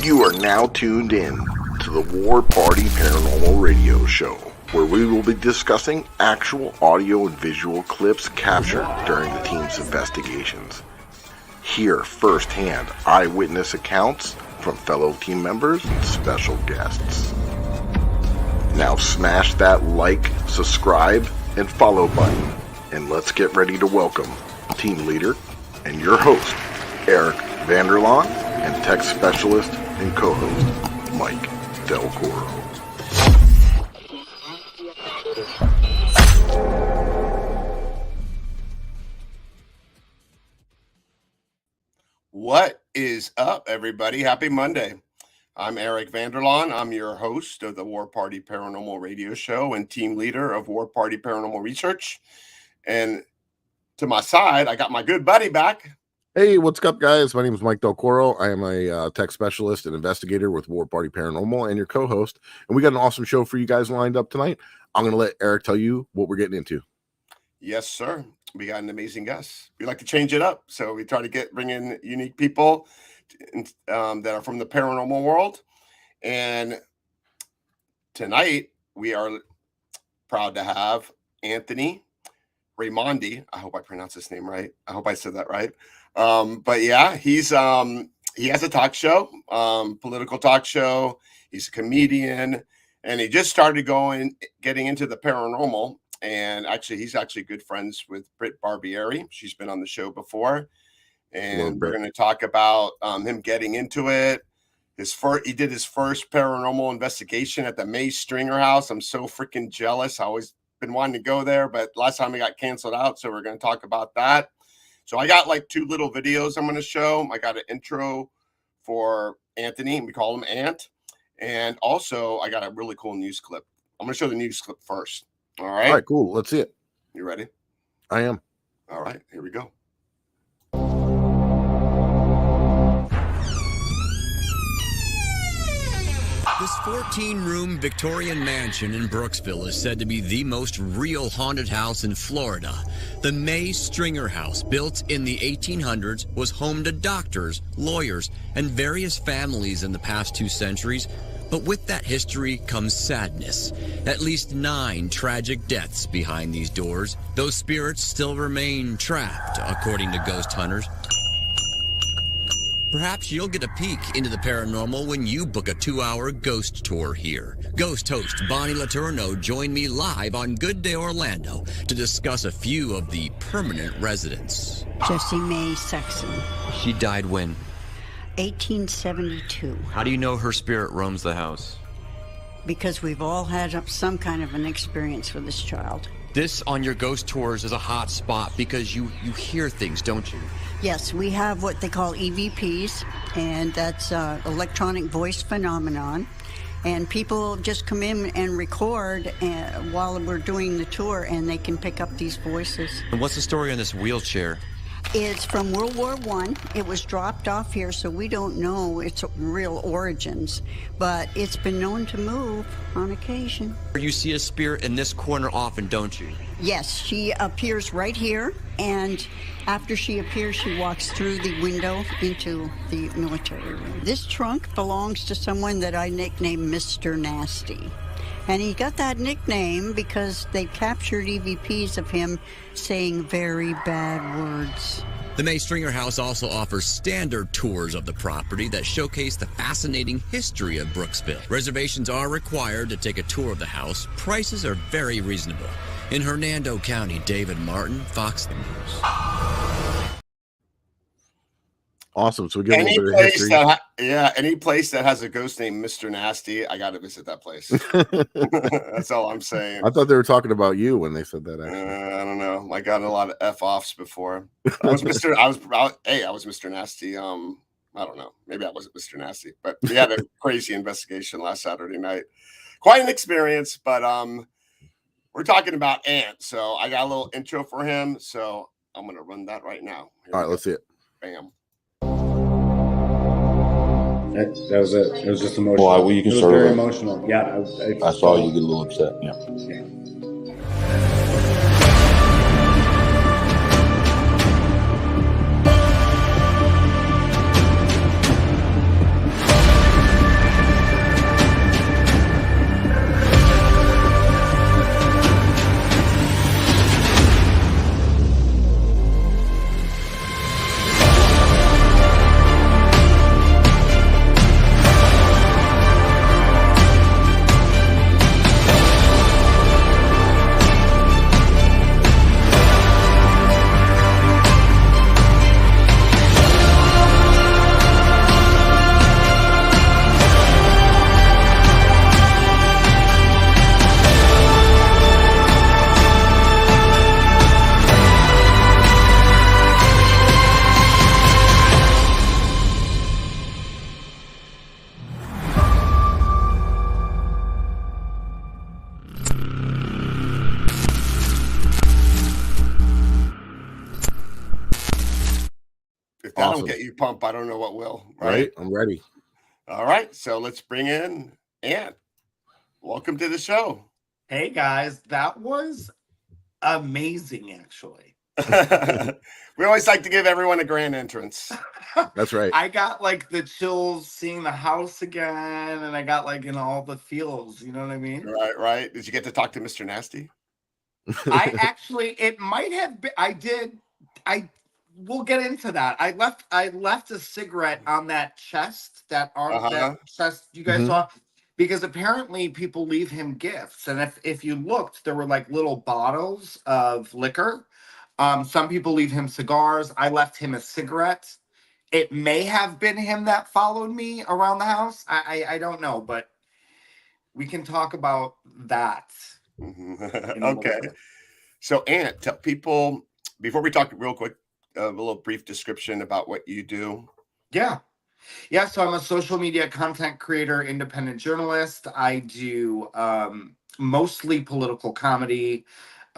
You are now tuned in to the War Party Paranormal Radio Show, where we will be discussing actual audio and visual clips captured during the team's investigations. Hear firsthand eyewitness accounts from fellow team members and special guests. Now smash that like, subscribe, and follow button, and let's get ready to welcome team leader and your host, Eric Vanderlaan, and tech specialist and co-host, Mike Del Coro. What is up, everybody? Happy Monday. I'm Eric Vanderlaan. I'm your host of the War Party Paranormal Radio Show and team leader of War Party Paranormal Research. And to my side, I got my good buddy back. Hey, what's up, guys? My name is Mike Del Coro. I am a tech specialist and investigator with War Party Paranormal and your co-host. And we got an awesome show for you guys lined up tonight. I'm going to let Eric tell you what we're getting into. Yes, sir. We got an amazing guest. We like to change it up. So we try to bring in unique people that are from the paranormal world. And tonight we are proud to have Anthony Raimondi. I hope I pronounced his name right. I hope I said that right. But yeah, he has a talk show, political talk show. He's a comedian, and he just started getting into the paranormal. And actually, he's actually good friends with Britt Barbieri. She's been on the show before, and we're going to talk about him getting into it. He did his first paranormal investigation at the May Stringer house. I'm so freaking jealous. I always been wanting to go there, but last time it got canceled out. So we're going to talk about that. So I got like two little videos I'm going to show. I got an intro for Anthony. We call him Ant. And also I got a really cool news clip. I'm going to show the news clip first. All right. All right, cool. Let's see it. You ready? I am. All right, here we go. This 14-room Victorian mansion in Brooksville is said to be the most real haunted house in Florida. The May Stringer house, built in the 1800s, was home to doctors, lawyers, and various families in the past 2 centuries. But with that history comes sadness. At least 9 tragic deaths behind these doors. Those spirits still remain trapped, according to ghost hunters. Perhaps you'll get a peek into the paranormal when you book a 2-hour ghost tour here. Ghost host Bonnie Letourneau joined me live on Good Day Orlando to discuss a few of the permanent residents. Jessie Mae Sexton, She died when? 1872. How do you know her spirit roams the house? Because we've all had some kind of an experience with this child. This on your ghost tours is a hot spot because you hear things, don't you? Yes, we have what they call EVPs, and that's electronic voice phenomenon. And people just come in and record while we're doing the tour, and they can pick up these voices. And what's the story on this wheelchair? It's from World War I. It was dropped off here, so we don't know its real origins. But it's been known to move on occasion. You see a spirit in this corner often, don't you? Yes, she appears right here, and after she appears, she walks through the window into the military room. This trunk belongs to someone that I nicknamed Mr. Nasty. And he got that nickname because they captured EVPs of him saying very bad words. The May Stringer house also offers standard tours of the property that showcase the fascinating history of Brooksville. Reservations are required to take a tour of the house. Prices are very reasonable. In Hernando County, David Martin, Fox News. Awesome. So we get a little bit of history. Any place that has a ghost named Mr. Nasty, I got to visit that place. That's all I'm saying. I thought they were talking about you when they said that. Actually, I don't know. I got a lot of F-offs before. I was Mr. Nasty. I don't know. Maybe I wasn't Mr. Nasty, but we had a crazy investigation last Saturday night. Quite an experience, but we're talking about Ant, so I got a little intro for him. So I'm gonna run that right now. All right, let's see it. Bam. That was it. It was just emotional. Well, you can it was very emotional. Yeah, I saw you get a little upset. Yeah. don't Awesome. get you pumped, I don't know what will. Right? I'm ready. All right. So let's bring in Ant. Welcome to the show. Hey guys, that was amazing actually. We always like to give everyone a grand entrance. That's right. I got like the chills seeing the house again, and I got like in all the feels, you know what I mean? Right. Did you get to talk to Mr. Nasty? I actually, it might have been, we'll get into that. I left a cigarette on that chest, that chest you guys saw, because apparently people leave him gifts. And if you looked, there were like little bottles of liquor. Some people leave him cigars. I left him a cigarette. It may have been him that followed me around the house. I don't know, but we can talk about that. Okay. So, Ant, tell people, before we talk real quick, a little brief description about what you do. Yeah. So I'm a social media content creator, independent journalist. I do mostly political comedy /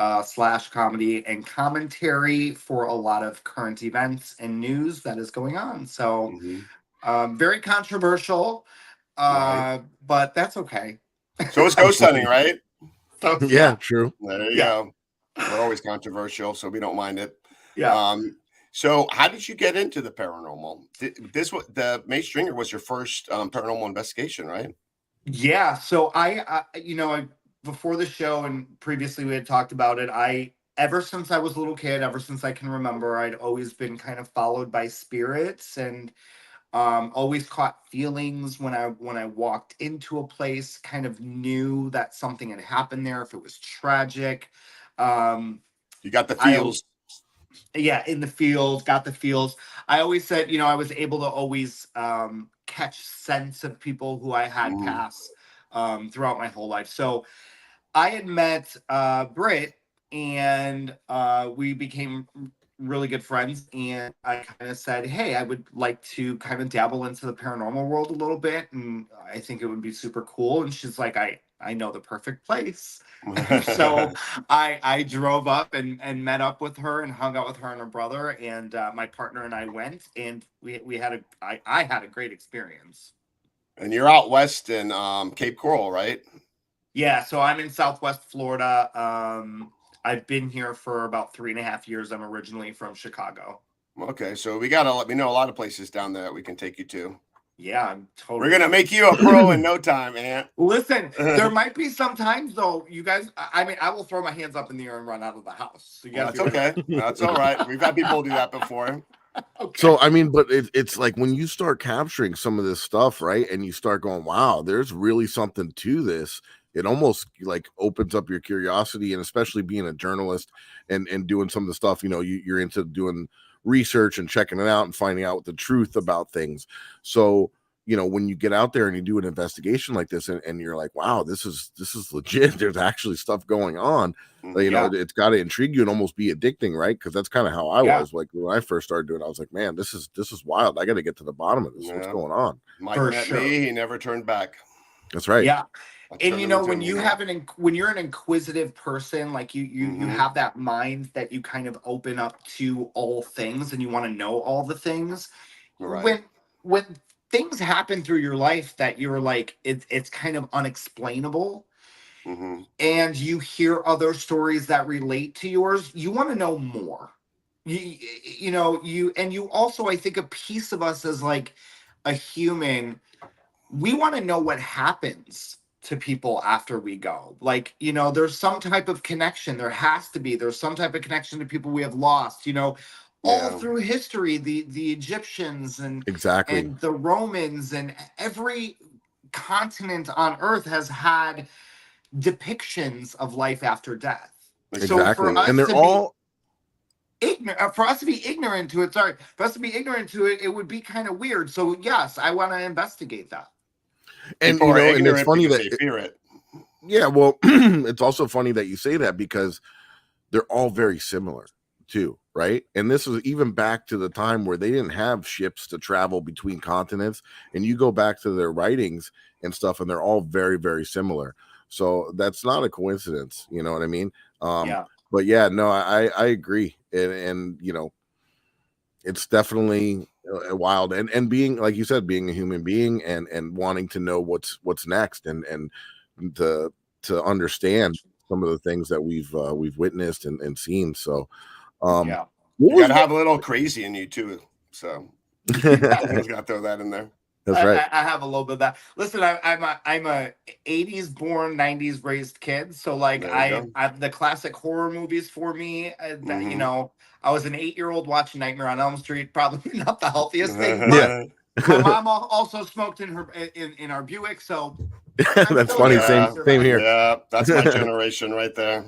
comedy and commentary for a lot of current events and news that is going on. So very controversial, but that's okay. So it's ghost hunting, right? So, yeah, true. There you go. We're always controversial, so we don't mind it. Yeah. So how did you get into the paranormal? The May Stringer was your first paranormal investigation, right? Yeah. So I before the show and previously we had talked about it, ever since I was a little kid, ever since I can remember, I'd always been kind of followed by spirits and always caught feelings when I walked into a place, kind of knew that something had happened there, if it was tragic. You got the feels. In the field, got the feels. I always said, I was able to always catch sense of people who I had passed throughout my whole life. So I had met Britt, and we became really good friends. And I kind of said, hey, I would like to kind of dabble into the paranormal world a little bit, and I think it would be super cool. And she's like, I know the perfect place. So I drove up and met up with her and hung out with her and her brother, and my partner and I went, and I had a great experience. And you're out west in Cape Coral, right? Yeah, so I'm in Southwest Florida. I've been here for about 3.5 years. I'm originally from Chicago. Okay, so we know a lot of places down there that we can take you to. Yeah, I'm totally. We're gonna make you a pro in no time, Ant. Listen, there might be some times though, you guys. I mean, I will throw my hands up in the air and run out of the house. So that's okay. That's all right. We've had people do that before. Okay. So I mean, but it's like when you start capturing some of this stuff, right, and you start going, wow, there's really something to this. It almost like opens up your curiosity, and especially being a journalist and doing some of the stuff, you're into doing research and checking it out and finding out the truth about things. So, when you get out there and you do an investigation like this and you're like, wow, this is legit. There's actually stuff going on. It's got to intrigue you and almost be addicting, right? Because that's kind of how I was. Like when I first started doing it, I was like, man, this is wild. I got to get to the bottom of this. What's going on? Mike met me. He never turned back. That's right. Yeah. And when you're an inquisitive person, like you have that mind that you kind of open up to all things and you want to know all the things. Right. When things happen through your life that you're like, it's kind of unexplainable. And you hear other stories that relate to yours, you want to know more. You also, I think a piece of us as like a human, we want to know what happens to people after we go. Like, there's some type of connection. There's some type of connection to people we have lost, all through history, the Egyptians and the Romans and every continent on earth has had depictions of life after death. Exactly. So for us and they're all ignorant, for us to be ignorant to it, it would be kind of weird. So yes, I want to investigate that. And and it's funny that they fear it. Yeah, well, it's also funny that you say that because they're all very similar too, right? And this was even back to the time where they didn't have ships to travel between continents, and you go back to their writings and stuff, and they're all very, very similar. So that's not a coincidence, you know what I mean? But yeah, no, I agree, and it's definitely wild, and being, like you said, being a human being and wanting to know what's next, and to understand some of the things that we've witnessed and seen. So Yeah. what You got was to have a little crazy in you too. So I just got to throw that in there. That's right. I have a little bit of that. Listen, I'm a 80s born, 90s raised kid. So like There you go. I the classic horror movies for me. That you Mhm. know, I was an 8-year-old watching Nightmare on Elm Street. Probably not the healthiest thing, Yeah. but my mom also smoked in her in our Buick. So I'm That's still funny. here. I'm Same here. Yeah, that's my generation right there.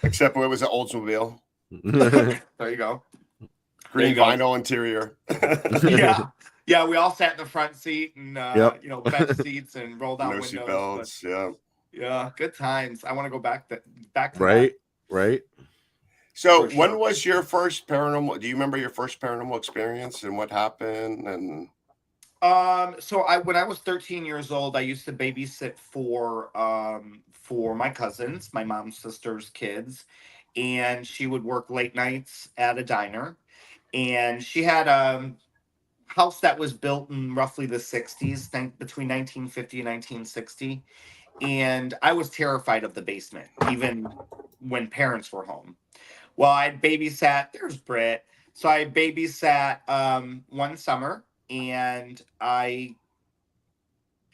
Except it was an Oldsmobile, There you go. green There you vinyl interior. Yeah. Yeah, we all sat in the front seat and Yep. you know, bench seats and roll down No seat windows. belts. Yeah. Yeah, good times. I want to go back to Right. that Right. So for when sure. was your first paranormal? Do you remember your first paranormal experience and what happened? And So when I was 13 years old, I used to babysit for my cousins, my mom's sister's kids, and she would work late nights at a diner. And she had a house that was built in roughly the 60s, between 1950 and 1960. And I was terrified of the basement, even when parents were home. Well, I babysat. There's Britt. So I babysat one summer, and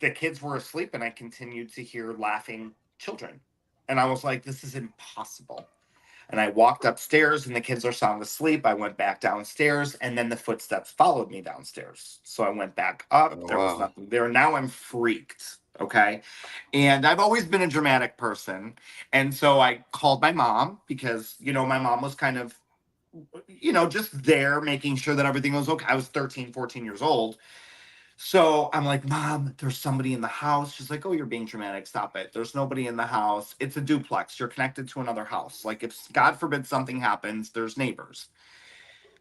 the kids were asleep, and I continued to hear laughing children, and I was like, "This is impossible." And I walked upstairs, and the kids are sound asleep. I went back downstairs, and then the footsteps followed me downstairs. So I went back up. oh, There was wow. nothing there. Now I'm freaked. Okay. And I've always been a dramatic person. And so I called my mom because, you know, my mom was kind of, you know, just there making sure that everything was okay. I was 13, 14 years old. So I'm like, Mom, there's somebody in the house. She's like, Oh, you're being dramatic. Stop it. There's nobody in the house. It's a duplex. You're connected to another house. Like, if God forbid something happens, there's neighbors.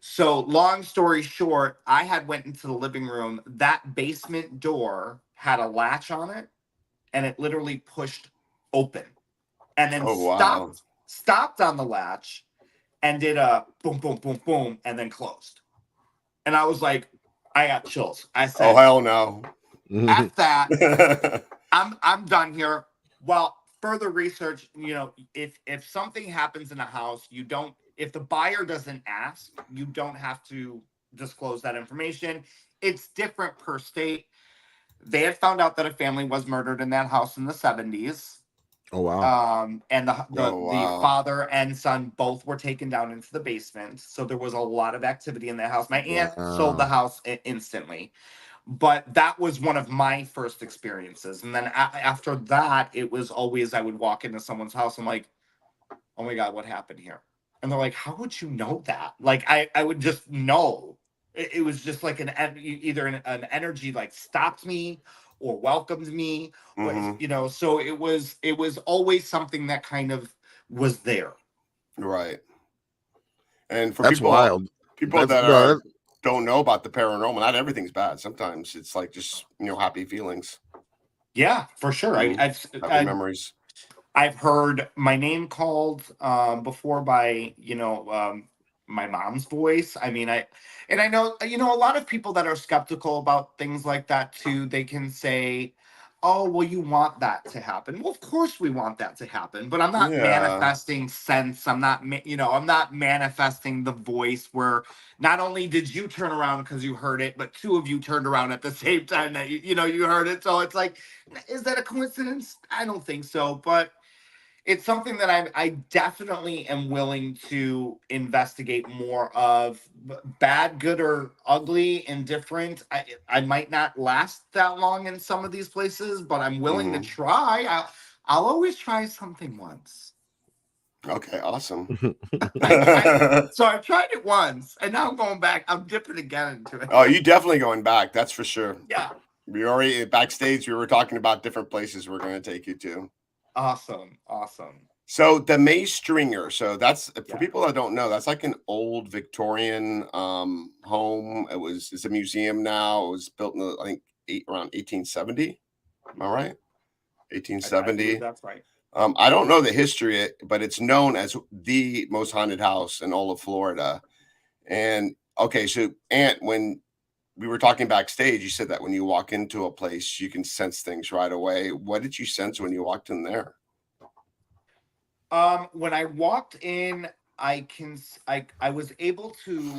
So long story short, I had went into the living room. That basement door had a latch on it, and it literally pushed open and then Oh, wow. stopped on the latch and did a boom, boom, boom, boom, and then closed. And I was like, I got chills. I Oh, said, hell no. F that. I'm done here. Well, further research, you know, if something happens in a house, you don't, if the buyer doesn't ask, you don't have to disclose that information. It's different per state. They had found out that a family was murdered in that house in the 70s. Oh wow. And Oh, the wow. father and son both were taken down into the basement. So there was a lot of activity in that house. My aunt sold the Wow. house instantly, but that was one of my first experiences. And then after that, it was always I would walk into someone's house. I'm like, oh my God, what happened here? And they're like, how would you know that? Like, I would just know. It was just like either an energy like stopped me or welcomed me, or, Mhm. you know. So it was always something that kind of was there. Right. And for That's wild. people That's that no. don't know about the paranormal, not everything's bad. Sometimes it's like just, happy feelings, Yeah, for sure. Mhm. happy memories. I've heard my name called before by, my mom's voice. I mean, I know, a lot of people that are skeptical about things like that too. They can say, "Oh, well, you want that to happen." Well, of course we want that to happen, but I'm not Yeah. manifesting sense. I'm not, I'm not manifesting the voice where not only did you turn around because you heard it, but two of you turned around at the same time that you heard it. So it's like, is that a coincidence? I don't think so, but it's something that I definitely am willing to investigate more of. Bad, good, or ugly, indifferent. I might not last that long in some of these places, but I'm willing to Mhm. try. I'll always try something once. Okay, awesome. So I tried it once, and now I'm going back. I'm dipping again into it. Oh, you definitely going back. That's for sure. Yeah. We already backstage. We were talking about different places we're going to take you to. Awesome. So the May Stringer. So that's for Yeah. people that don't know. That's like an old Victorian home. It's a museum now. It was built in I think around 1870. Am I right? I 1870. believe that's right. I don't know the history, but it's known as the most haunted house in all of Florida. And Okay, so Ant, when we were talking backstage, you said that when you walk into a place, you can sense things right away. What did you sense when you walked in there? When I walked in, I was able to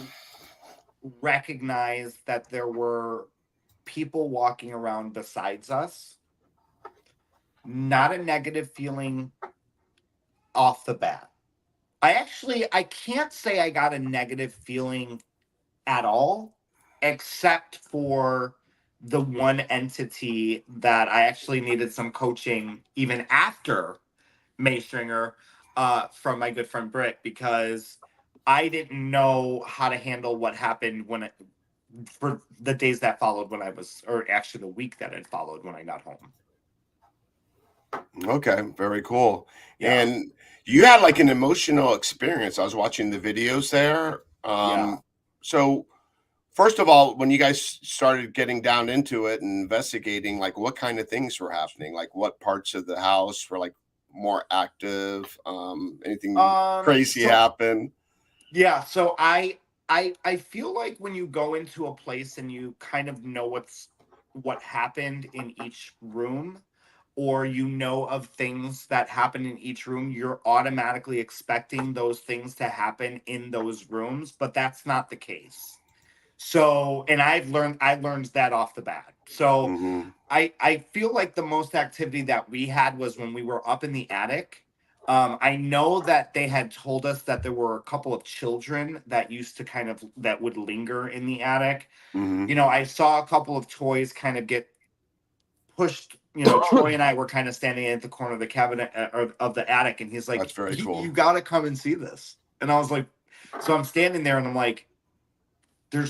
recognize that there were people walking around besides us. Not a negative feeling off the bat. I can't say I got a negative feeling at all, except for the one entity that I actually needed some coaching even after Maystringer, from my good friend Britt, because I didn't know how to handle what happened for the days that followed when I was, or actually the week that had followed when I got home. Okay, very cool. Yeah. And you had like an emotional experience. I was watching the videos there. Yeah. So first of all, when you guys started getting down into it and investigating, like what kind of things were happening? Like what parts of the house were like more active? Anything crazy So happen? yeah, so I feel like when you go into a place and you kind of know what happened in each room, or you know of things that happen in each room, you're automatically expecting those things to happen in those rooms, but that's not the case. So, and I learned that off the bat. So, Mm-hmm. I feel like the most activity that we had was when we were up in the attic. I know that they had told us that there were a couple of children that used to that would linger in the attic. Mm-hmm. You know, I saw a couple of toys kind of get pushed. You know, Troy and I were kind of standing at the corner of the cabinet, or of the attic, and he's That's like, very cool. You got to come and see this." And I was like, so I'm standing there and I'm like, there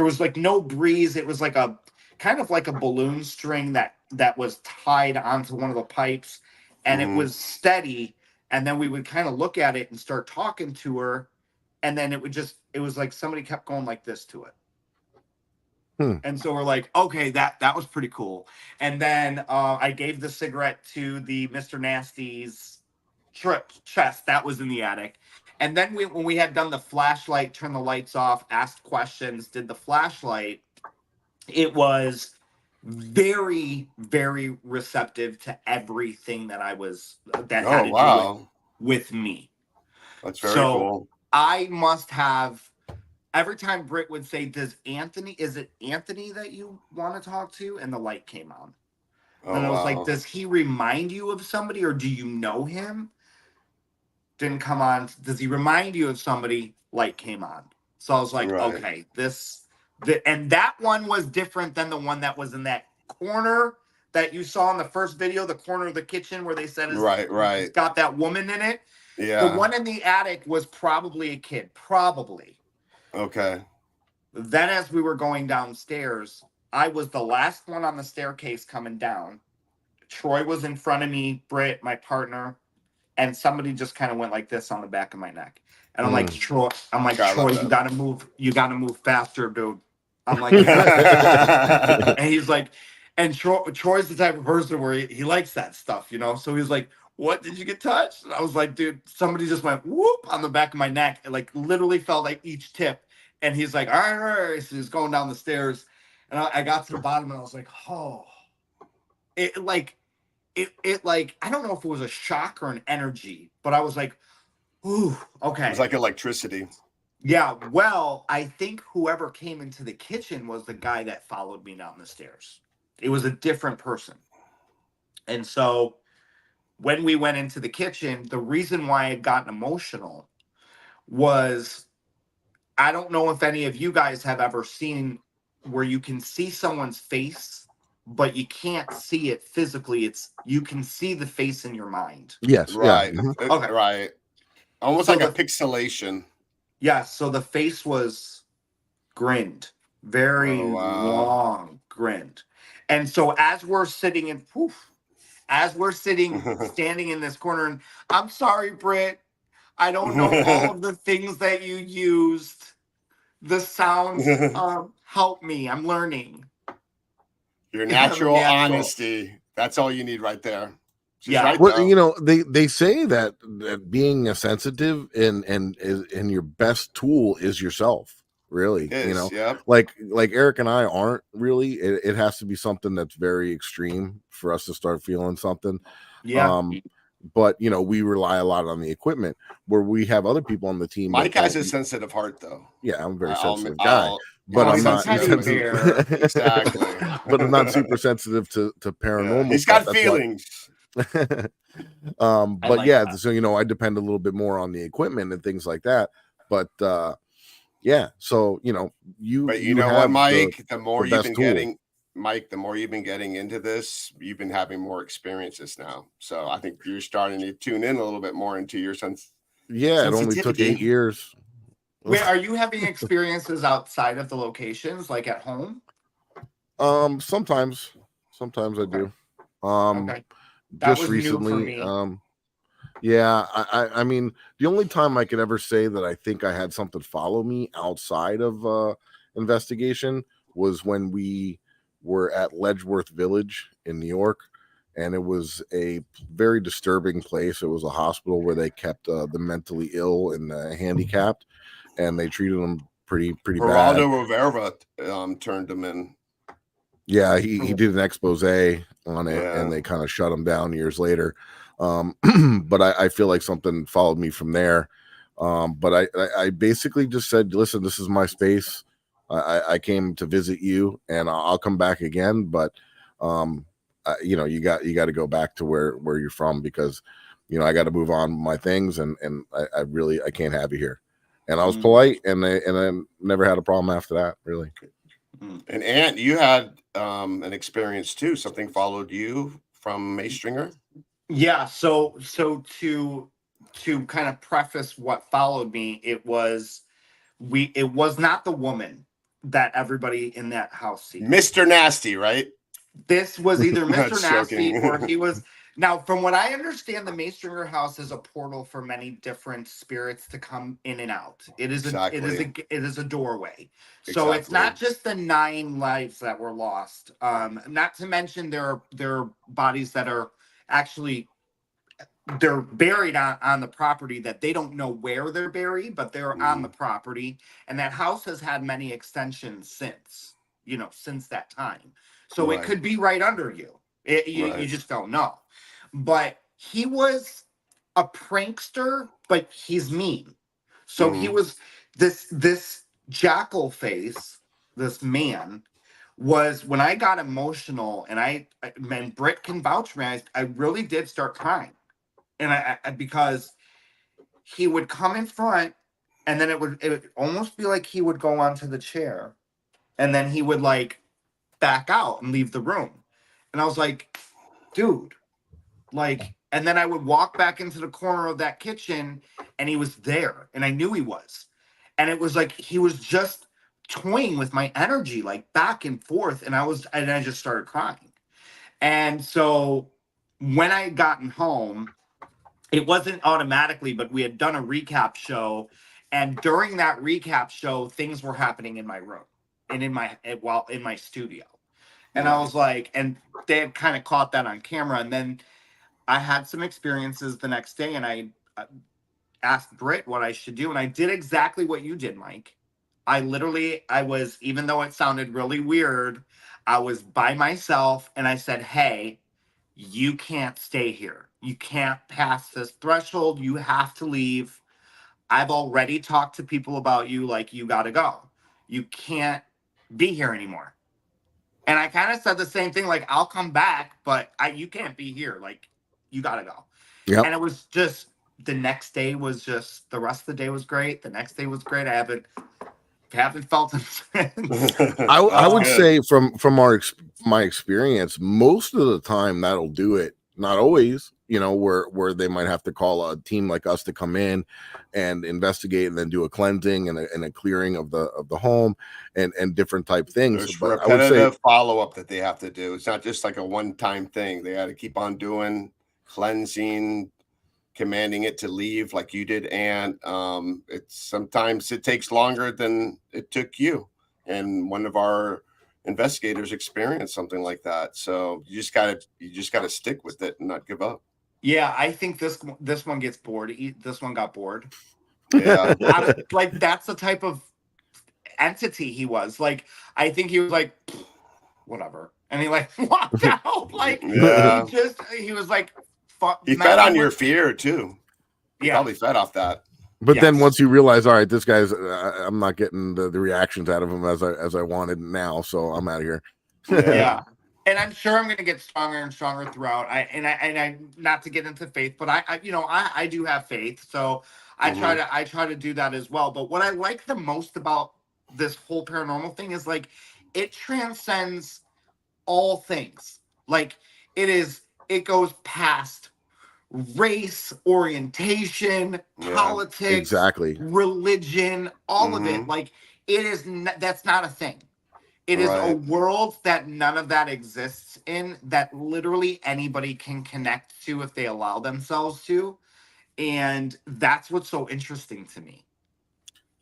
was like no breeze. It was like a kind of like a balloon string that was tied onto one of the pipes, and it Mm-hmm. was steady. And then we would kind of look at it and start talking to her, and then it was like somebody kept going like this to it. And so we're like, okay, that was pretty cool. And then I gave the cigarette to the Mr. Nasty's chest that was in the attic. And then when we had done the flashlight, turned the lights off, asked questions, did the flashlight, it was very, very receptive to everything that had Oh, to do wow. with me. That's very So cool. I must have, every time Britt would say, is it Anthony that you want to talk to? And the light came on. Oh, And I was like, wow. does he remind you of somebody, or do you know him? Didn't come on. Does he remind you of somebody? Light came on. So I was like, Right. okay, and that one was different than the one that was in that corner that you saw in the first video, the corner of the kitchen where they said it's got that woman in it. Yeah. The one in the attic was probably a kid, probably. Okay. Then as we were going downstairs, I was the last one on the staircase coming down. Troy was in front of me, Britt, my partner, and somebody just kind of went like this on the back of my neck. And I'm like, Troy, Troy, you gotta move faster, dude. I'm like, and he's like, and Troy's the type of person where he likes that stuff, you know? So he was like, what, did you get touched? And I was like, dude, somebody just went whoop on the back of my neck. It like literally felt like each tip. And he's like, all right, all right. So he's going down the stairs. And I got to the bottom and I was like, oh, it like, I don't know if it was a shock or an energy, but I was like, ooh, okay. It was like electricity. Yeah, well, I think whoever came into the kitchen was the guy that followed me down the stairs. It was a different person. And so when we went into the kitchen, the reason why I had gotten emotional was, I don't know if any of you guys have ever seen where you can see someone's face, but you can't see it physically. You can see the face in your mind. Yes. Right. Yeah. Mm-hmm. Okay. Right. Almost like a pixelation. Yeah. So the face was grinned, very long grinned. And so as we're sitting standing in this corner, and I'm sorry, Britt, I don't know all of the things that you used. The sounds help me. I'm learning. Your natural honesty. That's all you need right there. She's right, well, though. you know, they say that being a sensitive and your best tool is yourself. really. It is, yep. Like Eric and I aren't really. It has to be something that's very extreme for us to start feeling something. Yeah. But we rely a lot on the equipment, where we have other people on the team Mike that has a sensitive heart, though. yeah, I'm a very I'll, sensitive guy, I'll, but Oh, I'm he's a not teddy sensitive. bear. Exactly. But I'm not super sensitive to Yeah. paranormal He's stuff. got That's feelings. why. I But like yeah, that. so I depend a little bit more on the equipment and things like that. But yeah, so you But you you know what, have Mike? the best tool. The more you've been getting into this, you've been having more experiences now. So I think you're starting to tune in a little bit more into your Yeah, it only took 8 sensitivity. years. Wait, are you having experiences outside of the locations, like at home? Sometimes I do. Okay. That Just was new for recently, me. yeah, I mean, the only time I could ever say that I think I had something follow me outside of investigation was when we were at Ledgeworth Village in New York, and it was a very disturbing place. It was a hospital where they kept the mentally ill and handicapped, and they treated them pretty bad. Geraldo Rivera turned him in. Yeah, he did an expose on it, Yeah. and they kind of shut him down years later. But I feel like something followed me from there. But I basically just said, listen, this is my space. I came to visit you, and I'll come back again. But you got to go back to where you're from, because I got to move on with my things, and I can't have you here. And I was polite, and I never had a problem after that, really. And Ant, you had an experience too. Something followed you from May Stringer. Yeah, so to kind of preface what followed me, it was not the woman that everybody in that house sees. Mr. Nasty, right? This was either Not Mr. Nasty joking. or he was. Now, from what I understand, the Maystringer house is a portal for many different spirits to come in and out. It is a doorway. So it's not just the 9 lives that were lost. Not to mention there are bodies that are actually they're buried on the property that they don't know where they're buried, but they're on the property. And that house has had many extensions since that time. So it could be right under you. You just don't know. But he was a prankster, but he's mean. So he was this jackal face, this man was, when I got emotional, and Britt can vouch for me, I really did start crying. And I because he would come in front, and then it would almost be like he would go onto the chair, and then he would like back out and leave the room. And I was like, dude, and then I would walk back into the corner of that kitchen, and he was there, and I knew he was. And it was like he was just toying with my energy, like back and forth, and I just started crying. And so when I had gotten home, it wasn't automatically, but we had done a recap show, and during that recap show, things were happening in my room and in my studio. And I was like, and they had kind of caught that on camera. And then I had some experiences the next day, and I asked Britt what I should do, and I did exactly what you did, Mike. I was, even though it sounded really weird, I was by myself, and I said, hey, you can't stay here. You can't pass this threshold. You have to leave. I've already talked to people about you. Like, you got to go. You can't be here anymore. And I kind of said the same thing. Like, I'll come back, but you can't be here. Like, you got to go. Yep. And it was just, the next day was just, the rest of the day was great. The next day was great. I haven't felt it since. I would say from my experience, most of the time that'll do it. Not always, where they might have to call a team like us to come in and investigate, and then do a cleansing and a clearing of the home and different type things. There's but repetitive I would say follow-up that they have to do. It's not just like a one-time thing. They got to keep on doing cleansing, commanding it to leave like you did. And sometimes it takes longer than it took you. And one of our investigators experienced something like that. So you just gotta stick with it and not give up. Yeah, I think this one gets bored. This one got bored. Yeah. Like, that's the type of entity he was. Like, I think he was like, whatever. And he like walked out. Like, Yeah. he was like, he fed on your fear too. He Yeah. probably fed off that. But then Yes. once you realize, all right, this guy's, I'm not getting the reactions out of him as I wanted now, so I'm out of here. Yeah. And I'm sure I'm going to get stronger and stronger throughout. I not to get into faith, but I do have faith. So I try to do that as well. But what I like the most about this whole paranormal thing is like, it transcends all things. Like, it goes past race, orientation, politics, exactly, religion, all of it. Like, that's not a thing. It is a world that none of that exists in, that literally anybody can connect to if they allow themselves to. And that's what's so interesting to me.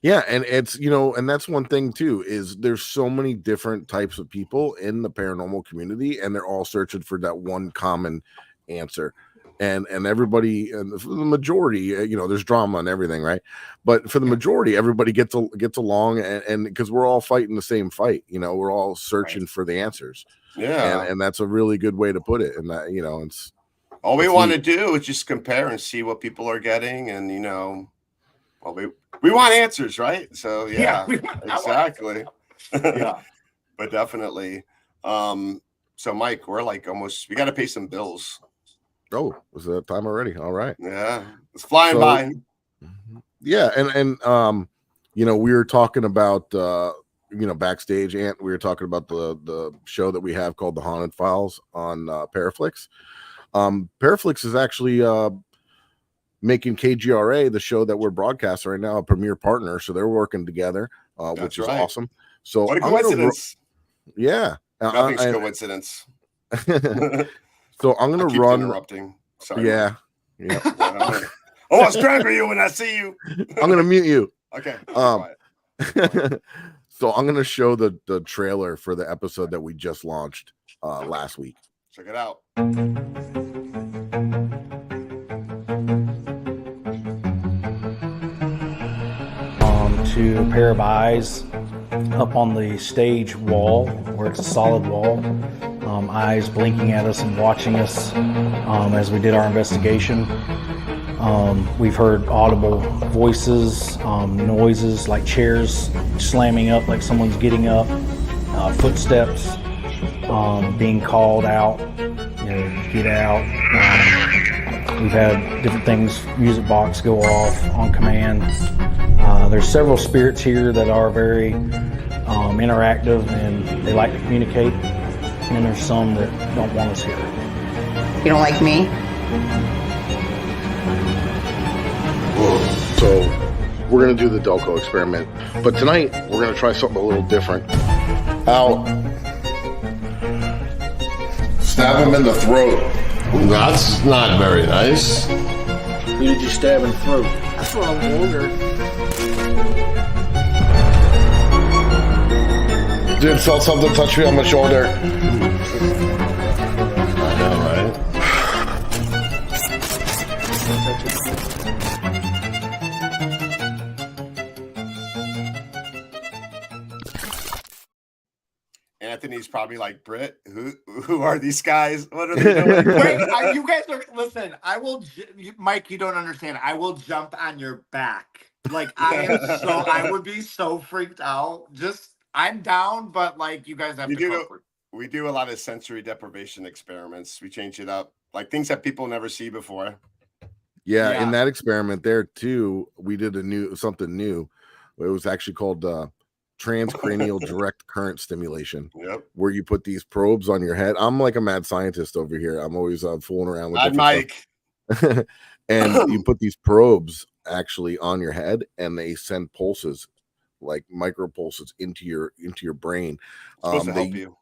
Yeah, and it's, and that's one thing too, is there's so many different types of people in the paranormal community, and they're all searching for that one common answer. And everybody, and for the majority, there's drama and everything, right? But for the majority, everybody gets along, and because we're all fighting the same fight, we're all searching for the answers. Yeah, and that's a really good way to put it. And that, it's all we want to do is just compare and see what people are getting, and well, we want answers, right? So yeah exactly. Yeah. But definitely. So Mike, we're like we got to pay some bills. Oh, was that time already? All right. Yeah, it's flying by. Yeah, and we were talking about backstage, and we were talking about the show that we have called The Haunted Files on Paraflix. Paraflix is actually making KGRA, the show that we're broadcasting right now, a premier partner. So they're working together, which is awesome. So what a coincidence! Nothing's coincidence. So I'm gonna run. Interrupting. Sorry. Yeah. Oh, I'll strangle you when I see you. I'm gonna mute you. Okay. So I'm gonna show the trailer for the episode that we just launched last week. Check it out. To a pair of eyes up on the stage wall, where it's a solid wall, eyes blinking at us and watching us as we did our investigation. We've heard audible voices, noises like chairs slamming up, like someone's getting up, footsteps, being called out, get out. We've had different things, music box go off on command. There's several spirits here that are very interactive, and they like to communicate. And there's some that don't want us here. You don't like me? So we're going to do the Delco experiment. But tonight, we're going to try something a little different. Al, stab him in the throat. That's not very nice. Who did you stab in the throat? That's what I wondered. Dude, felt something touch me on my shoulder. I know, right? Anthony's probably like, Britt, who are these guys? What are they doing? Wait, you guys are, listen, Mike, you don't understand. I will jump on your back. Like, I would be so freaked out. I'm down, but like, you guys have to comfort. We do a lot of sensory deprivation experiments. We change it up, like things that people never see before. Yeah, in that experiment there too, we did something new. It was actually called transcranial direct current stimulation. Yep. Where you put these probes on your head. I'm like a mad scientist over here. I'm always fooling around with Mike. Stuff. And you put these probes actually on your head, and they send pulses, like micro pulses, into your brain. Supposed to help you.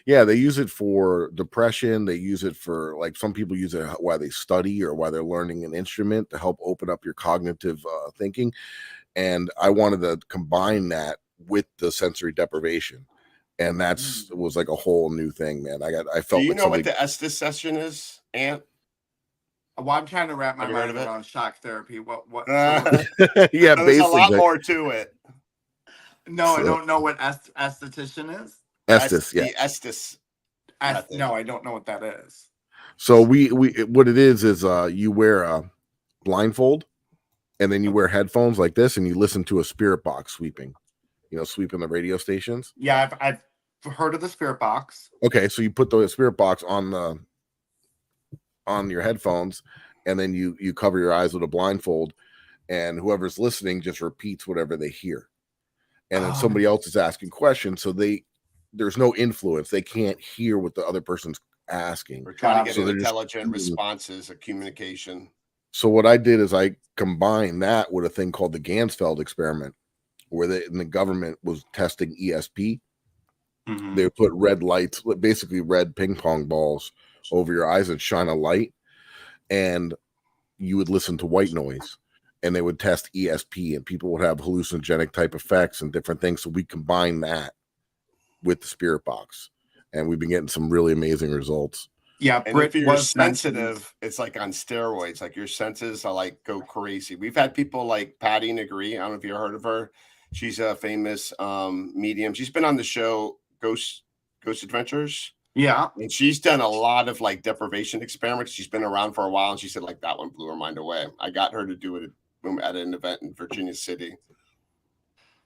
Yeah, they use it for depression. They use it for, like, some people use it while they study or while they're learning an instrument to help open up your cognitive thinking. And I wanted to combine that with the sensory deprivation, and was like a whole new thing, man. I felt. Do you like know something... what the Estes session is, Ant? Well, I'm trying to wrap my mind around shock therapy. What? Yeah, there's a lot more to it. No, I don't know what esthetician is. Estes, yeah. The Estes. No, I don't know what that is. So we what it is you wear a blindfold, and then you wear headphones like this, and you listen to a spirit box sweeping the radio stations. Yeah, I've heard of the spirit box. Okay, so you put the spirit box on your headphones, and then you cover your eyes with a blindfold, and whoever's listening just repeats whatever they hear. And then somebody else is asking questions, so there's no influence. They can't hear what the other person's asking. We're trying to get intelligent responses of communication. So what I did is I combined that with a thing called the Gansfeld experiment, where the government was testing ESP. Mm-hmm. They would put red lights, basically red ping pong balls, over your eyes and shine a light, and you would listen to white noise, and they would test ESP, and people would have hallucinogenic type effects and different things. So we combined that with the spirit box, and we've been getting some really amazing results. Yeah, and if you're sensitive, it's like on steroids. Like your senses are like go crazy. We've had people like Patty Negree. I don't know if you heard of her. She's a famous medium. She's been on the show Ghost Adventures. Yeah, and she's done a lot of like deprivation experiments. She's been around for a while, and she said like that one blew her mind away. I got her to do it at an event in Virginia City.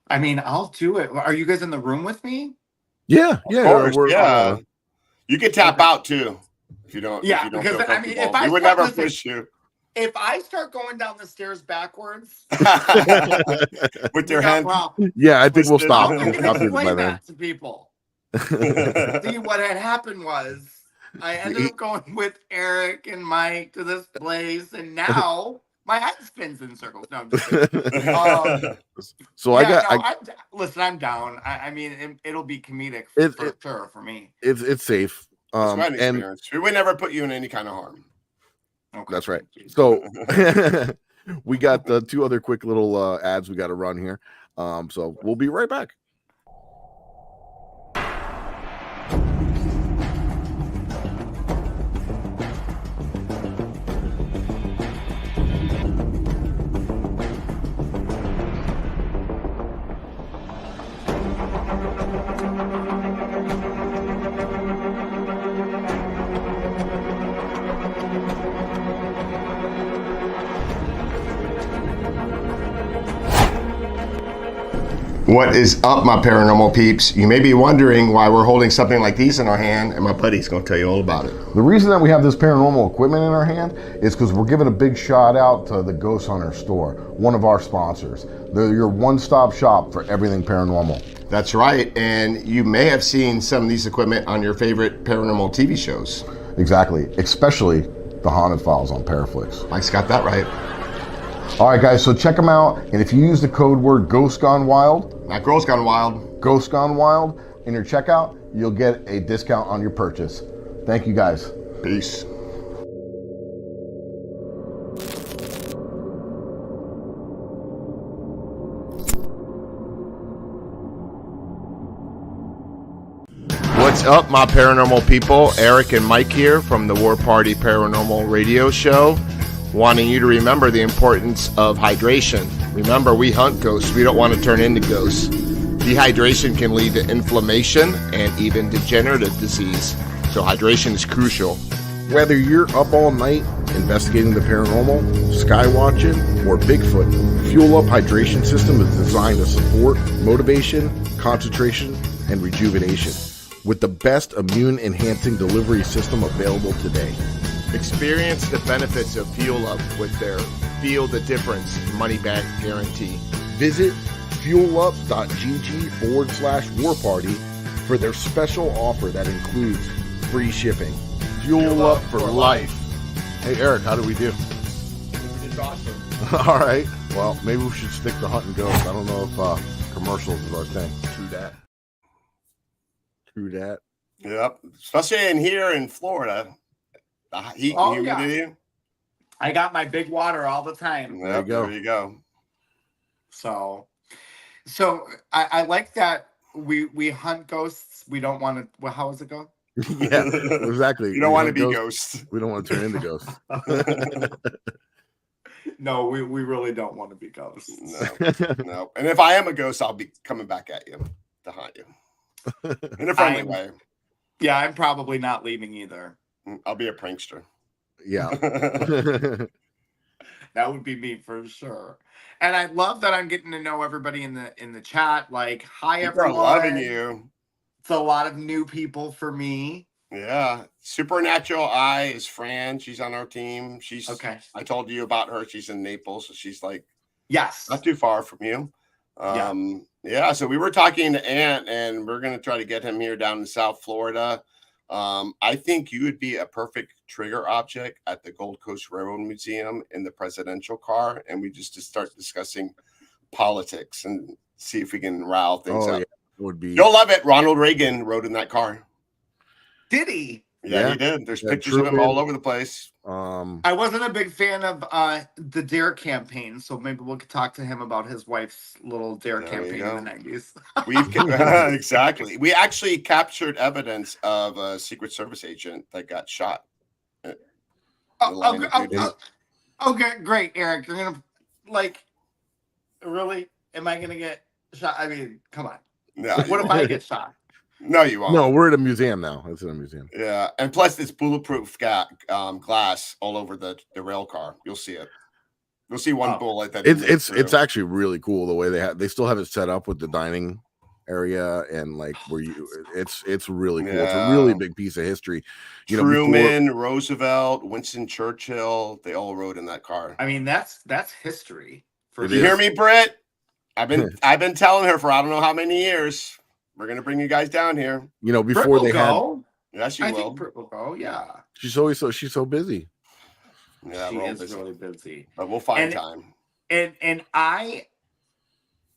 I mean, I'll do it. Are you guys in the room with me? Yeah, of course, yeah. You can tap out too if you don't. Yeah, if you don't because feel I mean, if I we would never push you. If I start going down the stairs backwards with your hand, yeah, I think we'll stop. I can explain that to people. See, what had happened was I ended up going with Eric and Mike to this place, and now my head spins in circles. No, I'm just kidding. So yeah, listen, I'm down. I mean, it'll be comedic for sure for me. It's safe. And we would never put you in any kind of harm. Okay. That's right. So we got the two other quick little ads we got to run here. So we'll be right back. What is up, my paranormal peeps? You may be wondering why we're holding something like these in our hand, and my buddy's going to tell you all about it. The reason that we have this paranormal equipment in our hand is because we're giving a big shout out to the Ghost Hunter store, one of our sponsors. They're your one-stop shop for everything paranormal. That's right, and you may have seen some of these equipment on your favorite paranormal TV shows. Exactly, especially the Haunted Files on Paraflix. Mike's got that right. All right, guys, so check them out. And if you use the code word Ghost Gone Wild, not Girls Gone Wild, Ghost Gone Wild, in your checkout, you'll get a discount on your purchase. Thank you, guys. Peace. What's up, my paranormal people? Eric and Mike here from the War Party Paranormal Radio Show. Wanting you to remember the importance of hydration. Remember, we hunt ghosts. We don't want to turn into ghosts. Dehydration can lead to inflammation and even degenerative disease. So hydration is crucial. Whether you're up all night investigating the paranormal, sky watching, or Bigfoot, Fuel Up Hydration System is designed to support motivation, concentration, and rejuvenation with the best immune-enhancing delivery system available today. Experience the benefits of Fuel Up with their Feel the Difference money-back guarantee. Visit fuelup.gg/warparty for their special offer that includes free shipping. Fuel Up for life. Hey, Eric, how do we do? It's awesome. All right. Well, maybe we should stick to hunting ghosts. I don't know if commercials is our thing. True that. Yep. Especially in here in Florida. The heat and humidity. I got my big water all the time. Yep, there you go. So I like that we hunt ghosts. We don't want to. Well, how does it go? Yeah, exactly. You don't want to be ghosts. We don't want to turn into ghosts. No, we really don't want to be ghosts. No. And if I am a ghost, I'll be coming back at you to haunt you in a friendly way. Yeah, I'm probably not leaving either. I'll be a prankster. Yeah. That would be me for sure. And I love that I'm getting to know everybody in the chat. Like, hi People are everyone. loving you. It's a lot of new people for me. Yeah. Supernatural Eye is Fran. She's on our team. She's okay. I told you about her. She's in Naples, so she's like, yes, not too far from you. Yeah. So we were talking to Ant, and we're gonna try to get him here down in South Florida. I think you would be a perfect trigger object at the Gold Coast Railroad Museum in the presidential car, and we just start discussing politics and see if we can rile things up. Yeah, would be. You'll love it. Ronald Reagan rode in that car. Did he? Yeah, he did. There's pictures of him all over the place. I wasn't a big fan of the Dare campaign, so maybe we could talk to him about his wife's little Dare campaign in the 90s. Exactly. We actually captured evidence of a Secret Service agent that got shot. Okay, great, Eric. You're gonna really? Am I gonna get shot? I mean, come on. No. What if I get shot? No, you won't. No, we're at a museum now. It's in a museum. Yeah, and plus it's bulletproof glass all over the rail car. You'll see it. You'll see one bullet that it's actually really cool the way they still have it set up with the dining area and like where it's really cool. Yeah. It's a really big piece of history. Truman, Roosevelt, Winston Churchill, they all rode in that car. I mean, that's history. You hear me, Britt? I've been telling her for I don't know how many years. We're gonna bring you guys down here. Before they had. Yes, you will. Think Britt will go. Yeah. She's so busy. Yeah, she is really busy. But we'll find time. And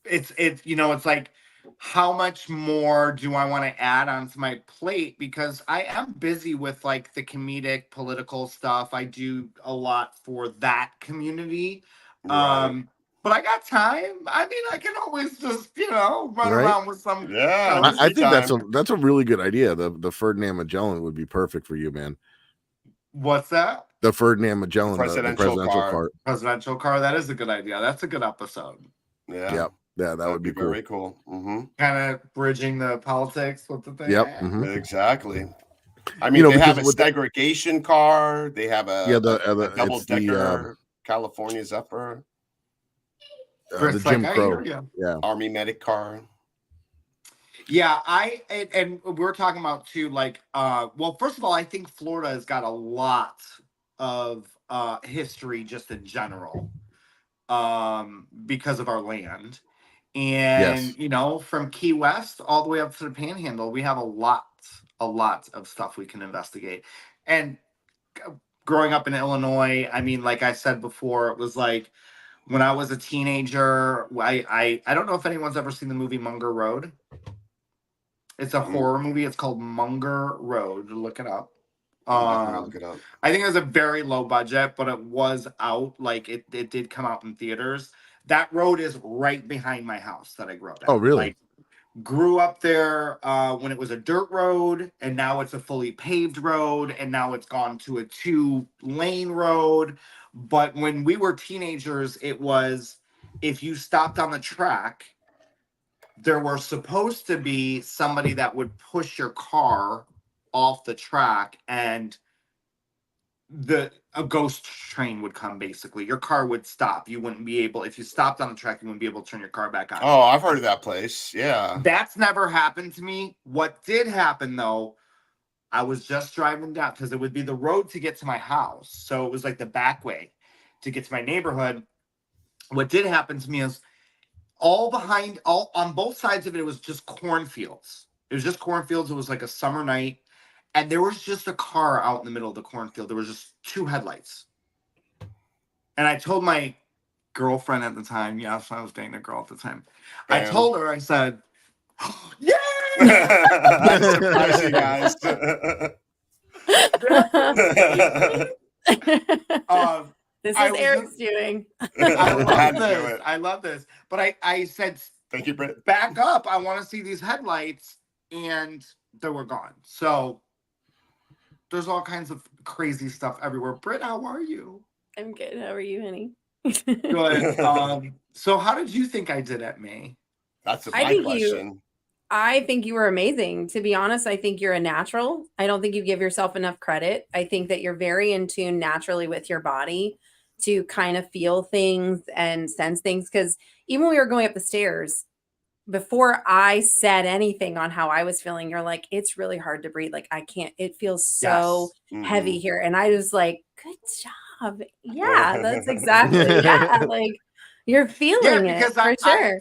it's like, how much more do I want to add onto my plate? Because I am busy with like the comedic political stuff. I do a lot for that community. Right. But I got time. I mean, I can always just, run around with some. Yeah. I think that's a really good idea. The Ferdinand Magellan would be perfect for you, man. What's that? The Ferdinand Magellan, the presidential car. Presidential car. That is a good idea. That's a good episode. Yeah. Yep. Yeah, that would be cool. Very cool. Mm-hmm. Kind of bridging the politics with the thing. Yep. Mm-hmm. Exactly. I mean, they have a segregation car. They have a double-decker California Zephyr. The Jim Crow. Yeah. Army medic car. Yeah, and we're talking about too, like, well, first of all, I think Florida has got a lot of history just in general, because of our land. And, from Key West all the way up to the Panhandle, we have a lot of stuff we can investigate. And growing up in Illinois, I mean, like I said before, it was like when I was a teenager, I don't know if anyone's ever seen the movie Munger Road. It's a horror movie. It's called Munger Road. Look it up. Look it up. I think it was a very low budget, but it was out. Like it did come out in theaters. That road is right behind my house that I grew up at. Oh, really? Like, grew up there when it was a dirt road, and now it's a fully paved road, and now it's gone to a 2-lane road. But when we were teenagers, it was, if you stopped on the track, there were supposed to be somebody that would push your car off the track, and a ghost train would come. Basically, your car would stop. You wouldn't be able, if you stopped on the track, you wouldn't be able to turn your car back on. Oh, I've heard of that place. Yeah. That's never happened to me. What did happen though, I was just driving down, because it would be the road to get to my house. So it was like the back way to get to my neighborhood. What did happen to me is all on both sides of it was just cornfields. It was just cornfields. It was like a summer night. And there was just a car out in the middle of the cornfield. There was just 2 headlights. And I told my girlfriend at the time, yes, I was dating a girl at the time. I told her, I said, "Yay!" That's surprising, guys. This is Eric's doing. I love this. But I said, thank you, Britt. Back up. I want to see these headlights. And they were gone. So there's all kinds of crazy stuff everywhere. Britt, how are you? I'm good. How are you, honey? Good. So how did you think I did at May? That's a I my think question. I think you were amazing. To be honest, I think you're a natural. I don't think you give yourself enough credit. I think that you're very in tune naturally with your body to kind of feel things and sense things. Because even when we were going up the stairs, before I said anything on how I was feeling, you're like, it's really hard to breathe. Like, I can't, it feels so heavy here. And I was like, good job. Yeah, that's exactly. Yeah. Like, you're feeling it for sure.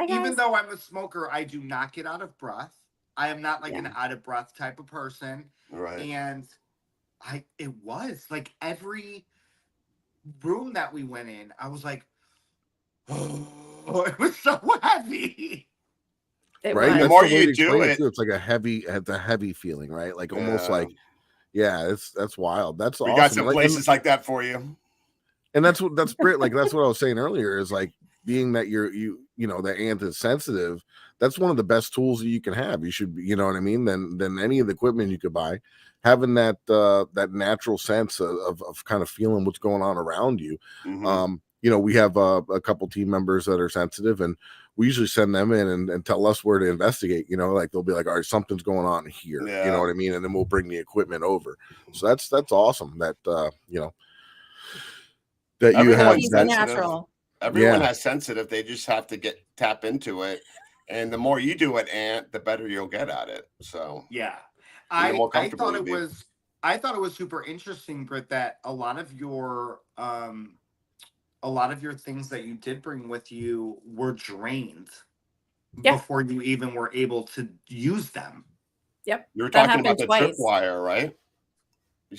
Even though I'm a smoker, I do not get out of breath. I am not like an out of breath type of person. Right. And it was like every room that we went in, I was like, oh, it was so heavy. Right. The That's more the way you to explain do it it, too. It's like it's a heavy feeling, right? Like almost like, that's wild. That's awesome. We got some Like, places like that for you. And that's great. Like that's what I was saying earlier is like being that you know that Anth is sensitive. That's one of the best tools that you can have. You should, you know what I mean? Than any of the equipment you could buy. Having that that natural sense of kind of feeling what's going on around you. You know, we have a couple team members that are sensitive, and we usually send them in and tell us where to investigate. You know, like they'll be like, all right, something's going on here. You know what I mean? And then we'll bring the equipment over. So that's awesome. That you know. That you have that natural. Everyone has sensitive. They just have to tap into it, and the more you do it, Ant, the better you'll get at it. So I thought it was super interesting, Britt, that a lot of your things that you did bring with you were drained before you even were able to use them. Yep, you were talking about the tripwire, right?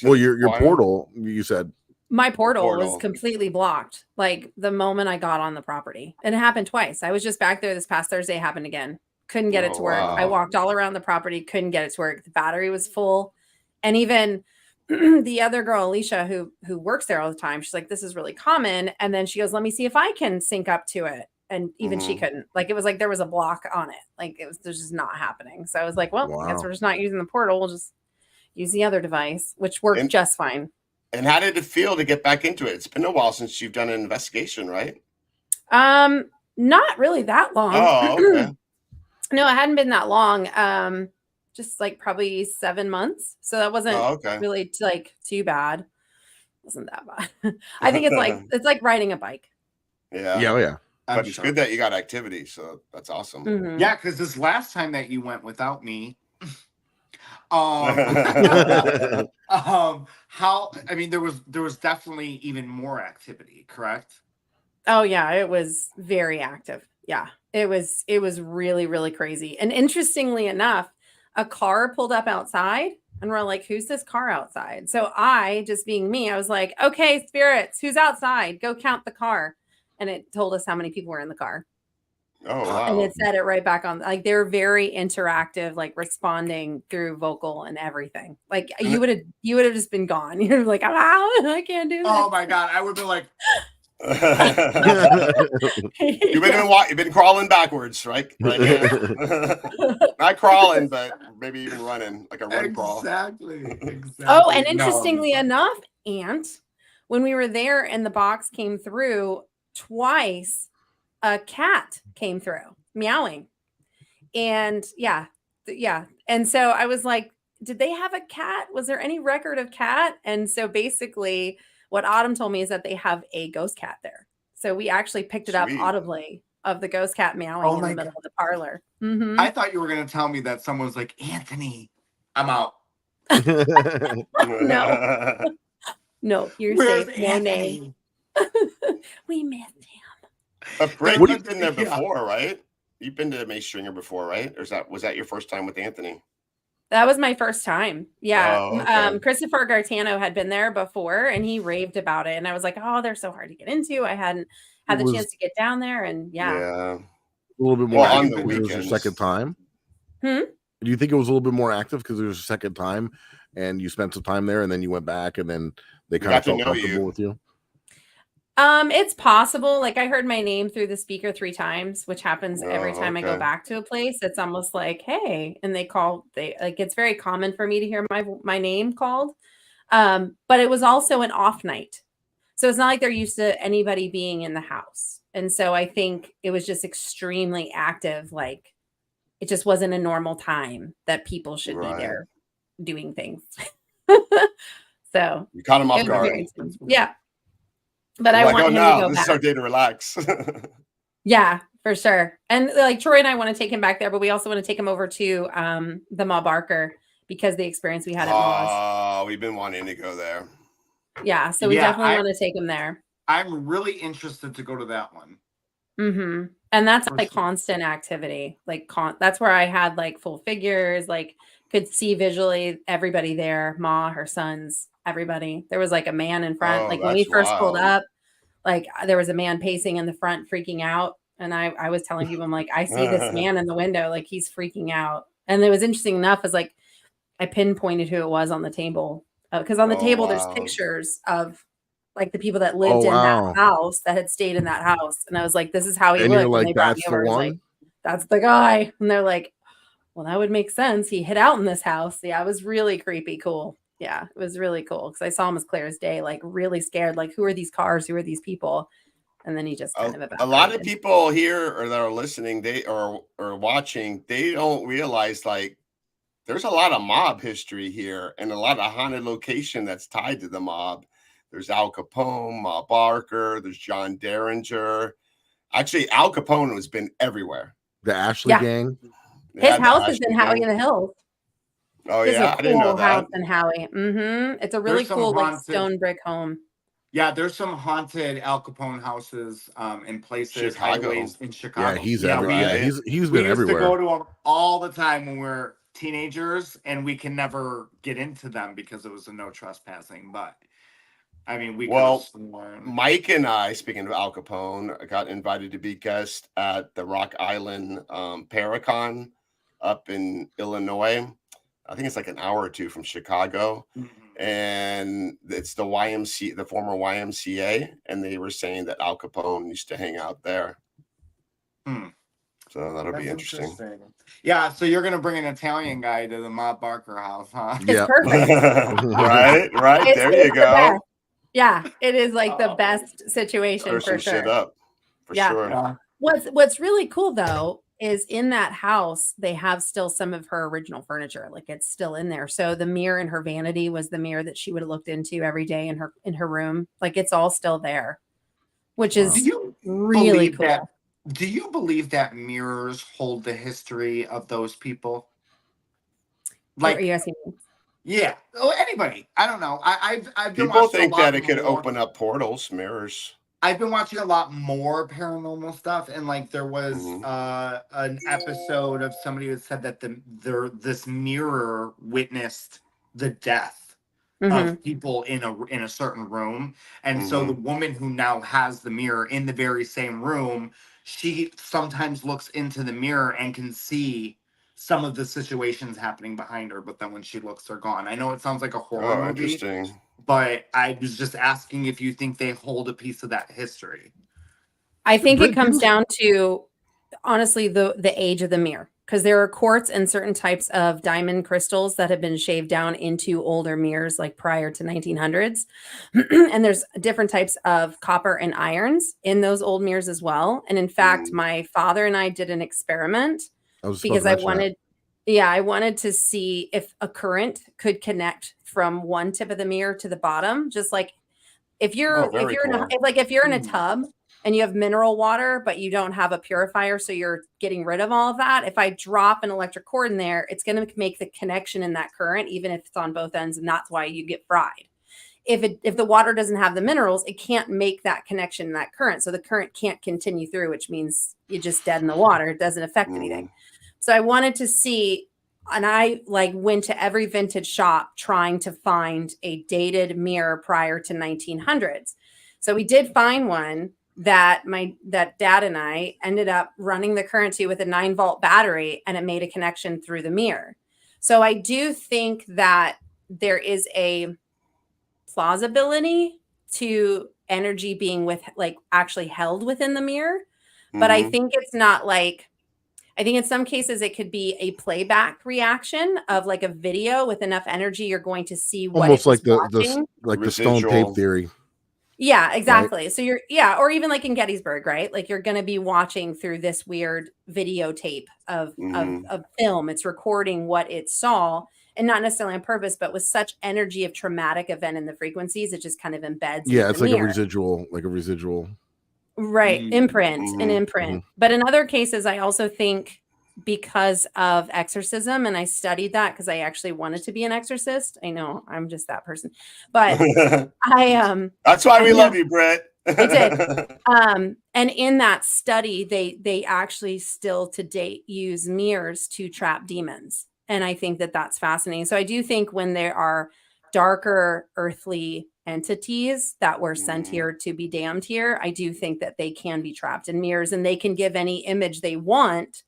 Well, your portal, you said. My portal was completely blocked. Like the moment I got on the property, and it happened twice. I was just back there this past Thursday. It happened again. Couldn't get it to work. I walked all around the property. Couldn't get it to work. The battery was full. And even the other girl, Alicia, who works there all the time, she's like, this is really common. And then she goes, let me see if I can sync up to it. And even she couldn't. Like it was like there was a block on it. Like there's just not happening. So I was like, well, I guess we're just not using the portal. We'll just use the other device, which worked just fine. And how did it feel to get back into it? It's been a while since you've done an investigation, right? Not really that long. Oh, okay. No, it hadn't been that long. Just like probably 7 months. So that wasn't really too bad. It wasn't that bad. I think it's like riding a bike. Yeah. But it's good that you got activity, so that's awesome. Mm-hmm. Yeah, because this last time that you went without me, there was definitely even more activity, correct? Oh yeah, it was very active. Yeah, it was really, really crazy. And interestingly enough, a car pulled up outside and we're like, who's this car outside? So I, just being me, I was like, okay, spirits, who's outside? Go count the car. And it told us how many people were in the car. Oh, wow. And it said it right back on. Like they were very interactive, like responding through vocal and everything. Like you would have just been gone. You're like, I can't do this. Oh my God. I would be like, You've been crawling backwards, right? Not crawling, but maybe even running, like a run crawl. Exactly. Oh, and interestingly enough, Ant, when we were there and the box came through twice, a cat came through meowing. And yeah. And so I was like, did they have a cat? Was there any record of cat? And so basically what Autumn told me is that they have a ghost cat there. So we actually picked it up audibly of the ghost cat meowing in the middle of the parlor. Mm-hmm. I thought you were going to tell me that someone was like, Anthony, I'm out. No, you're Where's safe. No name. We missed him. Brett, you've been there before, right? You've been to Mace Stringer before, right? Or was that your first time with Anthony? That was my first time. Yeah. Oh, okay. Christopher Gartano had been there before and he raved about it. And I was like, oh, they're so hard to get into. I hadn't had the chance to get down there. And yeah. A little bit more on active the because it was your second time. Do you think it was a little bit more active because it was your second time and you spent some time there and then you went back and then they kind of felt comfortable with you? It's possible. Like I heard my name through the speaker 3 times, which happens every time I go back to a place. It's almost like, hey, and it's very common for me to hear my name called. But it was also an off night. So it's not like they're used to anybody being in the house. And so I think it was just extremely active. Like it just wasn't a normal time that people should be there doing things. So you caught them off it was guard. very intense. Yeah. But I Like, want oh him no, to go this back. is our day to relax. Yeah, for sure. And like Troy and I want to take him back there, but we also want to take him over to the Ma Barker because the experience we had at Ma's. Oh, we've been wanting to go there. Yeah, so we definitely want to take him there. I'm really interested to go to that one. Mm-hmm. And that's like constant activity. Like that's where I had like full figures, like could see visually everybody there, Ma, her sons, everybody. There was like a man in front. Like when we first pulled up, like there was a man pacing in the front freaking out. And I was telling people, I'm like, I see this man in the window, like he's freaking out. And it was interesting enough as like I pinpointed who it was on the table. Because on the table there's pictures of like the people that lived in that house, that had stayed in that house. And I was like, this is how he looked. You're and they brought me over. Like, that's the guy. And they're like, well, that would make sense. He hid out in this house. Yeah, it was really creepy cool. Yeah, it was really cool. Because I saw him as clear as day, like really scared. Like, who are these cars? Who are these people? And then he just kind of evaporated. A lot of people here or that are listening, they or watching, they don't realize like there's a lot of mob history here and a lot of haunted location that's tied to the mob. There's Al Capone, Ma Barker, there's John Derringer. Actually, Al Capone has been everywhere. The Ashley gang. His house is in Howie in the Hills. Oh, yeah. I didn't know that. House in Howie. Mm-hmm. It's a really cool like stone brick home. Yeah, there's some haunted Al Capone houses in places, highways in Chicago. Yeah, he's everywhere. Yeah, he's been everywhere. We used to go to them all the time when we were teenagers, and we can never get into them because it was a no trespassing. But I mean, Mike and I, speaking of Al Capone, got invited to be guests at the Rock Island Paracon up in Illinois. I think it's like an hour or two from Chicago. Mm-hmm. And it's the YMCA, the former YMCA. And they were saying that Al Capone used to hang out there. So that'll be interesting. Yeah, so you're going to bring an Italian guy to the Ma Barker house, huh? It's perfect. right. There you go. Yeah, it is like the best situation for sure. Shit up, for sure. Yeah. What's really cool though is in that house they have still some of her original furniture, like it's still in there. So the mirror in her vanity was the mirror that she would have looked into every day in her room. Like it's all still there, which is really cool. Do you believe that mirrors hold the history of those people? Like, are you asking me? Yeah. Oh, anybody. I don't know. I've been people think that it could open up portals, mirrors. I've been watching a lot more paranormal stuff, and like there was an episode of somebody who said that this mirror witnessed the death of people in a certain room, and so the woman who now has the mirror in the very same room, she sometimes looks into the mirror and can see some of the situations happening behind her, but then when she looks, they're gone. I know it sounds like a horror movie, interesting. But I was just asking if you think they hold a piece of that history. I think it comes down to, honestly, the age of the mirror, because there are quartz and certain types of diamond crystals that have been shaved down into older mirrors, like prior to 1900s. And there's different types of copper and irons in those old mirrors as well. And in fact, my father and I did an experiment because I wanted to see if a current could connect from one tip of the mirror to the bottom. Just like if you're in a tub and you have mineral water, but you don't have a purifier, so you're getting rid of all of that. If I drop an electric cord in there, it's going to make the connection in that current, even if it's on both ends, and that's why you get fried. If the water doesn't have the minerals, it can't make that connection in that current, so the current can't continue through, which means you're just dead in the water. It doesn't affect anything. So I wanted to see, and I like went to every vintage shop trying to find a dated mirror prior to 1900s. So we did find one that dad and I ended up running the current to with a 9-volt battery, and it made a connection through the mirror. So I do think that there is a plausibility to energy being actually held within the mirror, but I think it's not like, I think in some cases it could be a playback reaction of like a video with enough energy. You're going to see what almost like watching. the stone tape theory. Yeah, exactly. Right? So or even like in Gettysburg, right? Like you're going to be watching through this weird videotape of film. It's recording what it saw, and not necessarily on purpose, but with such energy of traumatic event in the frequencies, it just kind of embeds. Yeah, it's like mirror. a residual. Right. Imprint, an imprint. But in other cases, I also think because of exorcism, and I studied that because I actually wanted to be an exorcist. I know I'm just that person, but that's why we love you, Britt. I did. And in that study, they actually still to date use mirrors to trap demons. And I think that that's fascinating. So I do think when there are darker earthly entities that were sent here to be damned here, I do think that they can be trapped in mirrors, and they can give any image they want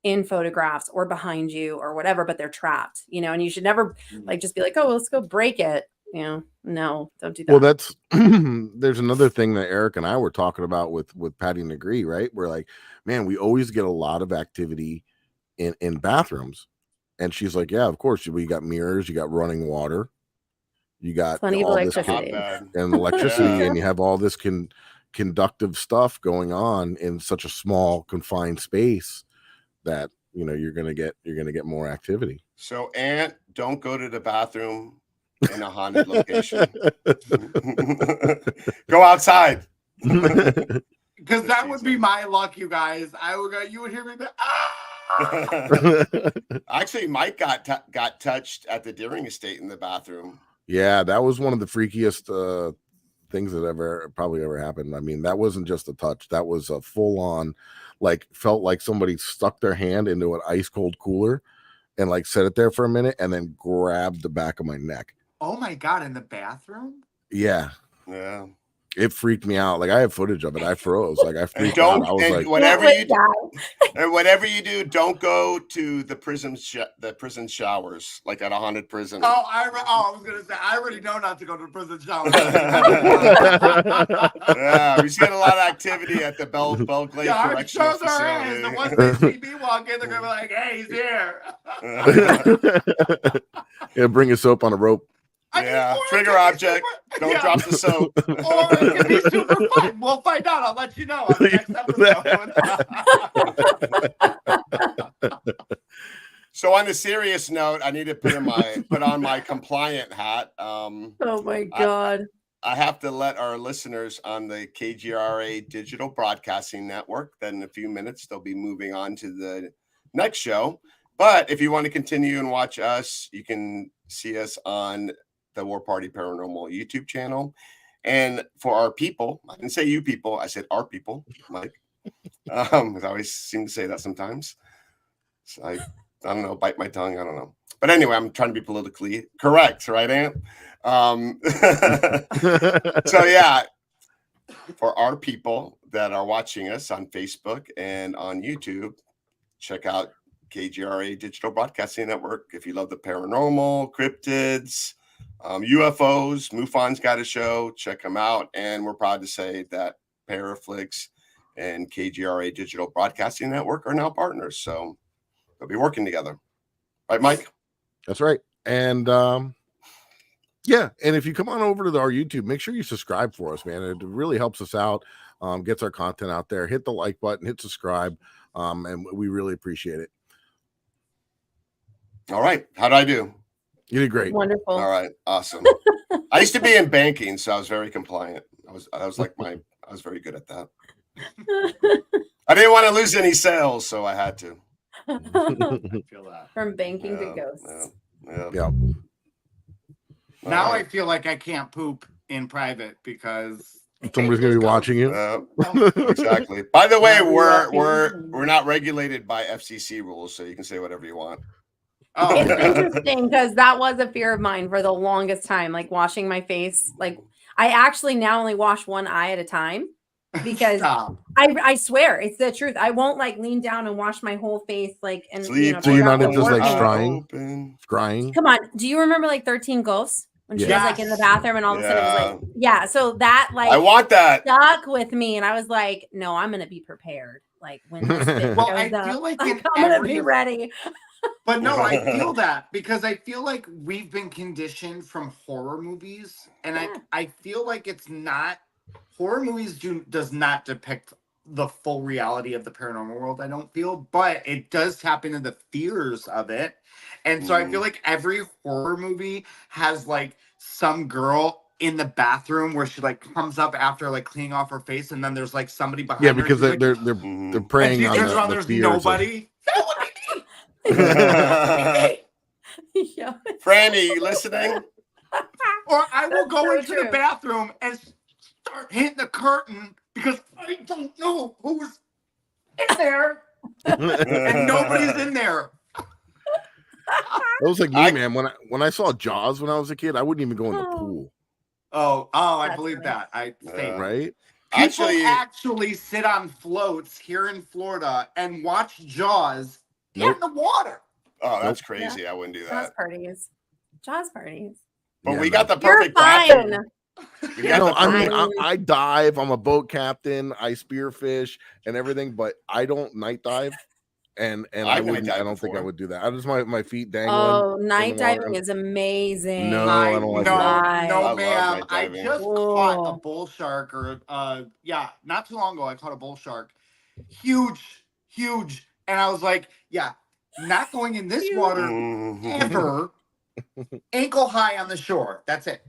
in photographs or behind you or whatever, but they're trapped, and you should never like just be like, oh, let's go break it. No, don't do that. Well, that's there's another thing that Eric and I were talking about with Patty Negree, right? We're like, man, we always get a lot of activity in bathrooms. And she's like, yeah, of course. You got mirrors, you got running water, you got plenty of electricity and electricity, and you have all this conductive stuff going on in such a small confined space that you're gonna get more activity. So, Ant, don't go to the bathroom in a haunted location. Go outside. Because that would be my luck, you guys. You would hear me. Actually, Mike got touched at the Deering estate in the bathroom. Yeah, that was one of the freakiest things that probably ever happened. I mean, that wasn't just a touch. That was a full on, like, felt like somebody stuck their hand into an ice cold cooler and like set it there for a minute and then grabbed the back of my neck. Oh my God, in the bathroom? Yeah. Yeah. It freaked me out. Like, I have footage of it. I froze. Like, I freaked out. I was like, whatever you do, don't go to the prison showers, like at a haunted prison. Oh, I was gonna say I already know not to go to the prison shower. Yeah, we see a lot of activity at the Belle Glade Correctional Facility. The ones they see me walk in, they're gonna be like, "Hey, he's here." Yeah, bring a soap on a rope. Yeah, trigger object. Don't drop the soap. Or it could be super fun. We'll find out. I'll let you know on the next episode. So on a serious note, I need to put on my compliant hat. Oh my God. I have to let our listeners on the KGRA Digital Broadcasting Network that in a few minutes they'll be moving on to the next show. But if you want to continue and watch us, you can see us on the War Party Paranormal YouTube channel. And for our people, I didn't say you people, I said our people, Mike. I always seem to say that sometimes. So I don't know, bite my tongue, I don't know. But anyway, I'm trying to be politically correct, right, Ant? So yeah, for our people that are watching us on Facebook and on YouTube, check out KGRA Digital Broadcasting Network. If you love the paranormal, cryptids, UFOs, MUFON's got a show. Check them out. And we're proud to say that Paraflix and KGRA Digital Broadcasting Network are now partners. So they'll be working together. Right, Mike? That's right. And yeah, and if you come on over to our YouTube, make sure you subscribe for us, man. It really helps us out, gets our content out there. Hit the like button, hit subscribe, and we really appreciate it. All right. How'd I do? You did great. Wonderful. All right. Awesome. I used to be in banking, so I was very compliant. I was very good at that. I didn't want to lose any sales, so I had to. I feel that. From banking to ghosts. Yeah. Now I feel like I can't poop in private because somebody's gonna be watching you. Exactly. By the way, we're not regulated by FCC rules, so you can say whatever you want. Oh. It's interesting because that was a fear of mine for the longest time, like washing my face. Like I actually now only wash one eye at a time because I swear it's the truth. I won't like lean down and wash my whole face like and so you're not just like scrying. Come on, do you remember like 13 Ghosts when she was like in the bathroom and all of a sudden it was like so that like I want that stuck with me and I was like, no, I'm gonna be prepared. Like when this thing goes I feel like I'm gonna be ready. But no, I feel that because I feel like we've been conditioned from horror movies, and I feel like it's not horror movies does not depict the full reality of the paranormal world. I don't feel, but it does tap into the fears of it, and so I feel like every horror movie has like some girl in the bathroom where she like comes up after like cleaning off her face, and then there's like somebody behind her. Because they're preying on there's nobody. Yeah. Franny, you listening? Or I will go into the bathroom and start hitting the curtain because I don't know who's in there. And nobody's in there. It was like me, man. When I saw Jaws when I was a kid, I wouldn't even go in the pool. I believe that. Right? People actually sit on floats here in Florida and watch Jaws in the water. Oh, that's crazy. I wouldn't do that. Jaws parties. But we got the perfect bathroom. I dive. I'm a boat captain. I spearfish and everything, but I don't night dive. And I don't think I would do that. I just my feet dangling. Oh, night diving is amazing. No, I don't like that. No, ma'am. I just caught a bull shark, not too long ago. I caught a bull shark, huge, and I was like, not going in this water ever. Ankle high on the shore. That's it.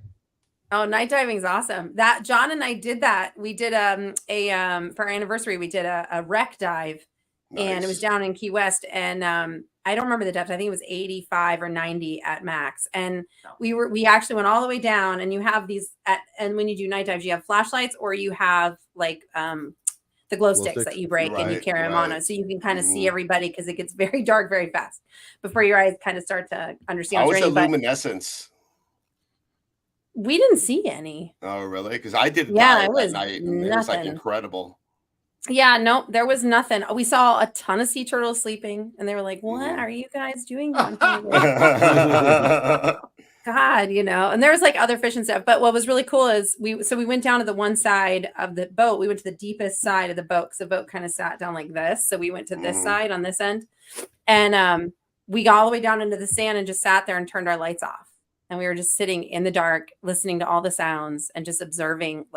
Oh, night diving is awesome. That John and I did that. We did for our anniversary. We did a wreck dive. Nice. And it was down in Key West, and I don't remember the depth. I think it was 85 or 90 at max. And we actually went all the way down. And you have and when you do night dives, you have flashlights, or you have like the glow sticks that you break and you carry them on, so you can kind of see everybody because it gets very dark very fast before your eyes kind of start to understand. How was the luminescence? We didn't see any. Oh, really? Because I did. Yeah, it was night, and it was like incredible. Yeah, no, there was nothing. We saw a ton of sea turtles sleeping, and they were like, "What are you guys doing?" God, and there was like other fish and stuff. But what was really cool is we went down to the one side of the boat. We went to the deepest side of the boat because the boat kind of sat down like this. So we went to this side on this end, and we got all the way down into the sand and just sat there and turned our lights off. And we were just sitting in the dark, listening to all the sounds and just observing,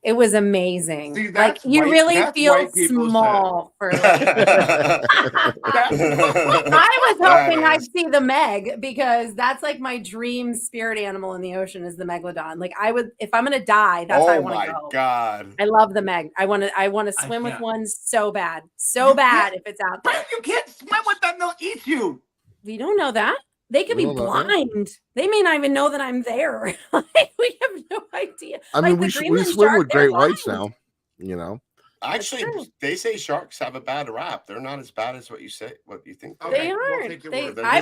it was amazing. See, like you really feel small for. Like, I was hoping I'd see the Meg because that's like my dream spirit animal in the ocean is the megalodon. Like I would, if I'm gonna die, that's where I want to go. Oh my God! I love the Meg. I want to swim with one so bad if it's out there. You can't swim with them; they'll eat you. We don't know that. They could be blind. They may not even know that I'm there. We have no idea. I mean, we swim with great whites now, Actually, they say sharks have a bad rap. They're not as bad as what you say. What you think? They aren't. I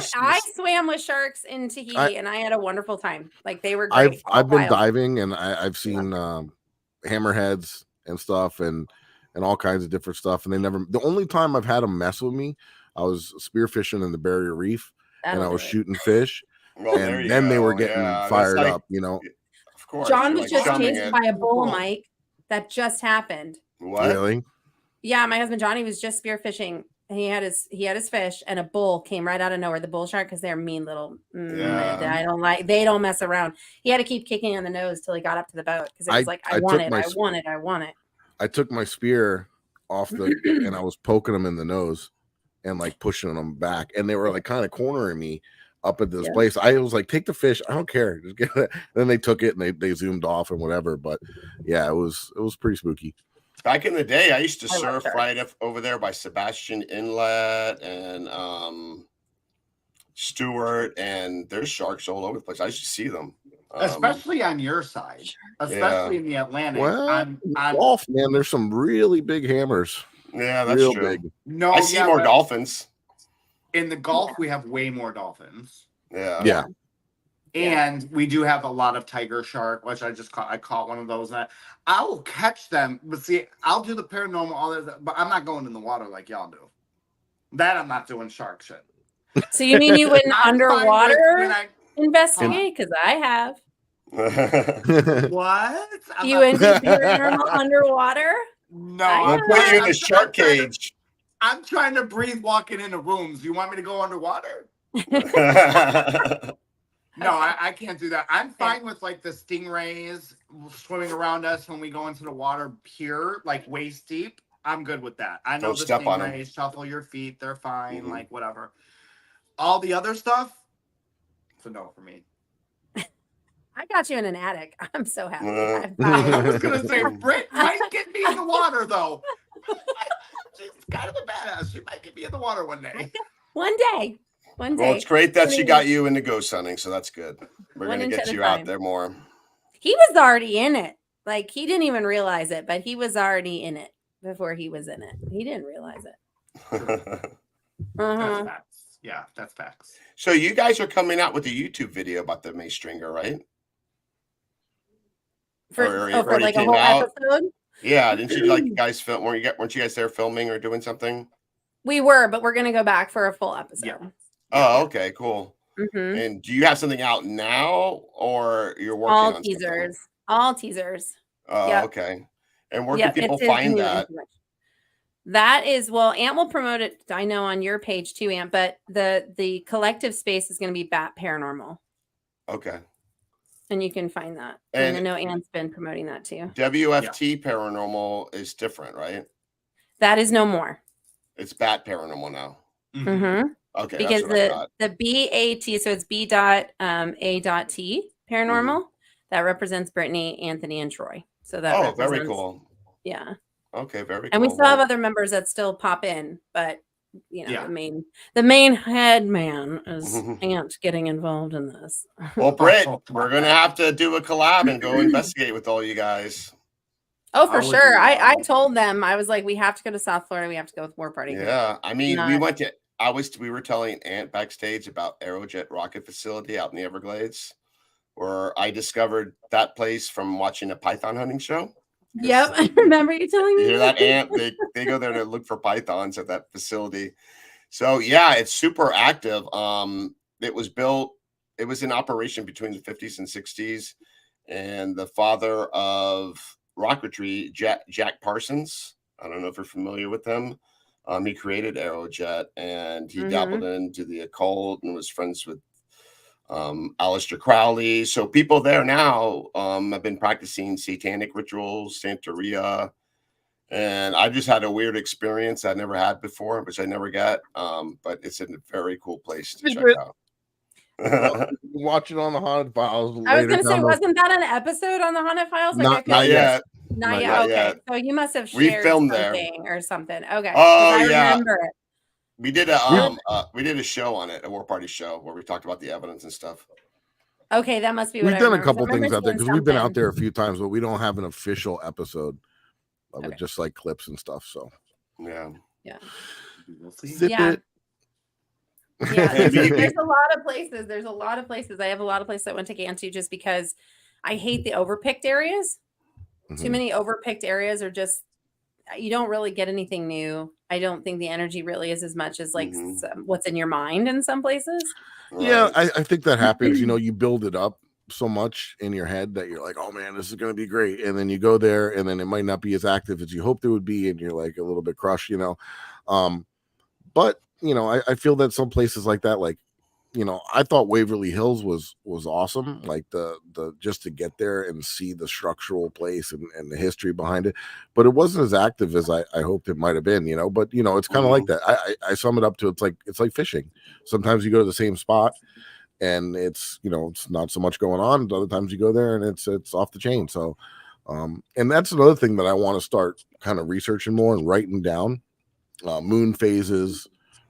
swam with sharks in Tahiti, and I had a wonderful time. Like they were great. I've been diving, and I've seen hammerheads and stuff, and all kinds of different stuff. And the only time I've had them mess with me, I was spearfishing in the Barrier Reef. And I was shooting fish, and then they were getting fired up, Of course. John was just chased by a bull, Mike. That just happened. What? Really? Yeah, my husband Johnny was just spearfishing, and he had his fish, and a bull came right out of nowhere. The bull shark, because they're mean little. They don't mess around. He had to keep kicking on the nose till he got up to the boat because it was I want it. I took my spear off and I was poking him in the nose. And like pushing them back, and they were like kind of cornering me up at this place. I was like, "Take the fish, I don't care, just get it." Then they took it and they zoomed off and whatever. But yeah, it was pretty spooky. Back in the day, I used to surf right up over there by Sebastian Inlet and Stewart, and there's sharks all over the place. I used to see them, especially on your side, especially in the Atlantic. Well, on Gulf, man, there's some really big hammers. Yeah, that's true. Big. No, I see more dolphins. In the Gulf, we have way more dolphins. Yeah. And we do have a lot of tiger shark, which I caught one of those. And I will catch them, but see, I'll do the paranormal, all that, but I'm not going in the water like y'all do. That I'm not doing shark shit. So you mean you wouldn't underwater investigate? Because I have. What? You and your paranormal underwater? No, I'll put you in the shark cage. I'm trying to breathe walking into rooms. You want me to go underwater? No, I can't do that. I'm fine with like the stingrays swimming around us when we go into the water pure, like waist deep. I'm good with that. I know Don't the step on 'em. stingrays, shuffle your feet, they're fine, like whatever. All the other stuff, it's a no for me. I got you in an attic. I'm so happy. I was gonna say Britt might get me in the water though. She's kind of a badass. She might get me in the water one day. One day. Well, it's great that she got you into ghost hunting, so that's good. We're One gonna inch get at a you out time. there more. He was already in it. Like he didn't even realize it, but he was already in it before he was in it. He didn't realize it. That's facts. Yeah, that's facts. So you guys are coming out with a YouTube video about the Mace Stringer, right? For like a whole episode? Yeah, didn't you like guys film? Weren't you guys there filming or doing something? We were, but we're gonna go back for a full episode. Yeah. Oh, okay, cool. Mm-hmm. And do you have something out now, or you're working All on teasers. something? All teasers. Oh, Yep. okay. And where can people it's find new that? information. That is, well, Ant will promote it. I know on your page too, Ant, but the collective space is going to be Bat Paranormal. Okay. And you can find that. And I know Ant's been promoting that too. WFT Paranormal is different, right? That is no more. It's Bat Paranormal now. Mm-hmm. Okay. Because that's what I the BAT, so it's B.A.T Paranormal, that represents Brittany, Anthony, and Troy. So that very cool. Yeah. Okay, very cool. And we still have other members that still pop in, but the main head man is Ant getting involved in this. Well, Britt, we're gonna have to do a collab and go investigate with all you guys. Oh, for sure. I told them, I was like, we have to go to South Florida. We have to go with War Party. Yeah. I mean, we were telling Ant backstage about Aerojet rocket facility out in the Everglades, where I discovered that place from watching a python hunting show. Yep, I remember you telling me. You hear that, Ant? They go there to look for pythons at that facility. So yeah, it's super active. It was in operation between the 50s and 60s, and the father of rocketry, Jack Parsons. I don't know if you're familiar with him. He created Aerojet, and he dabbled into the occult and was friends with Aleister Crowley. So people there now have been practicing satanic rituals, Santeria, and I just had a weird experience I never had before, which I never got. But it's a very cool place to check out. Watch it on the Haunted Files. I was going to say, wasn't that an episode on the Haunted Files? Not yet. Not yet. Okay, yet. so you must have We shared filmed something or something. Okay. Oh, I yeah. remember it. We did a show on it, a War Party show, where we talked about the evidence and stuff. Okay, that must be what We've I done a remember. couple I remember things out there seeing because we've been out something. there a few times, but we don't have an official episode of it, just like clips and stuff. So yeah. Zip Yeah. it. Yeah, there's a lot of places. There's a lot of places. I have a lot of places I want to take Ant to just because I hate the overpicked areas. Too many overpicked areas are just, you don't really get anything new. I don't think the energy really is as much as like what's in your mind in some places. Yeah, I think that happens. You build it up so much in your head that you're like, oh man, this is going to be great. And then you go there and then it might not be as active as you hoped it would be. And you're like a little bit crushed, but I feel that some places like that, like, I thought Waverly Hills was awesome. Like the just to get there and see the structural place and the history behind it, but it wasn't as active as I hoped it might have been, but it's kind of like that. I sum it up to, it's like fishing. Sometimes you go to the same spot and it's not so much going on. Other times you go there and it's off the chain. So, and that's another thing that I want to start kind of researching more and writing down, moon phases,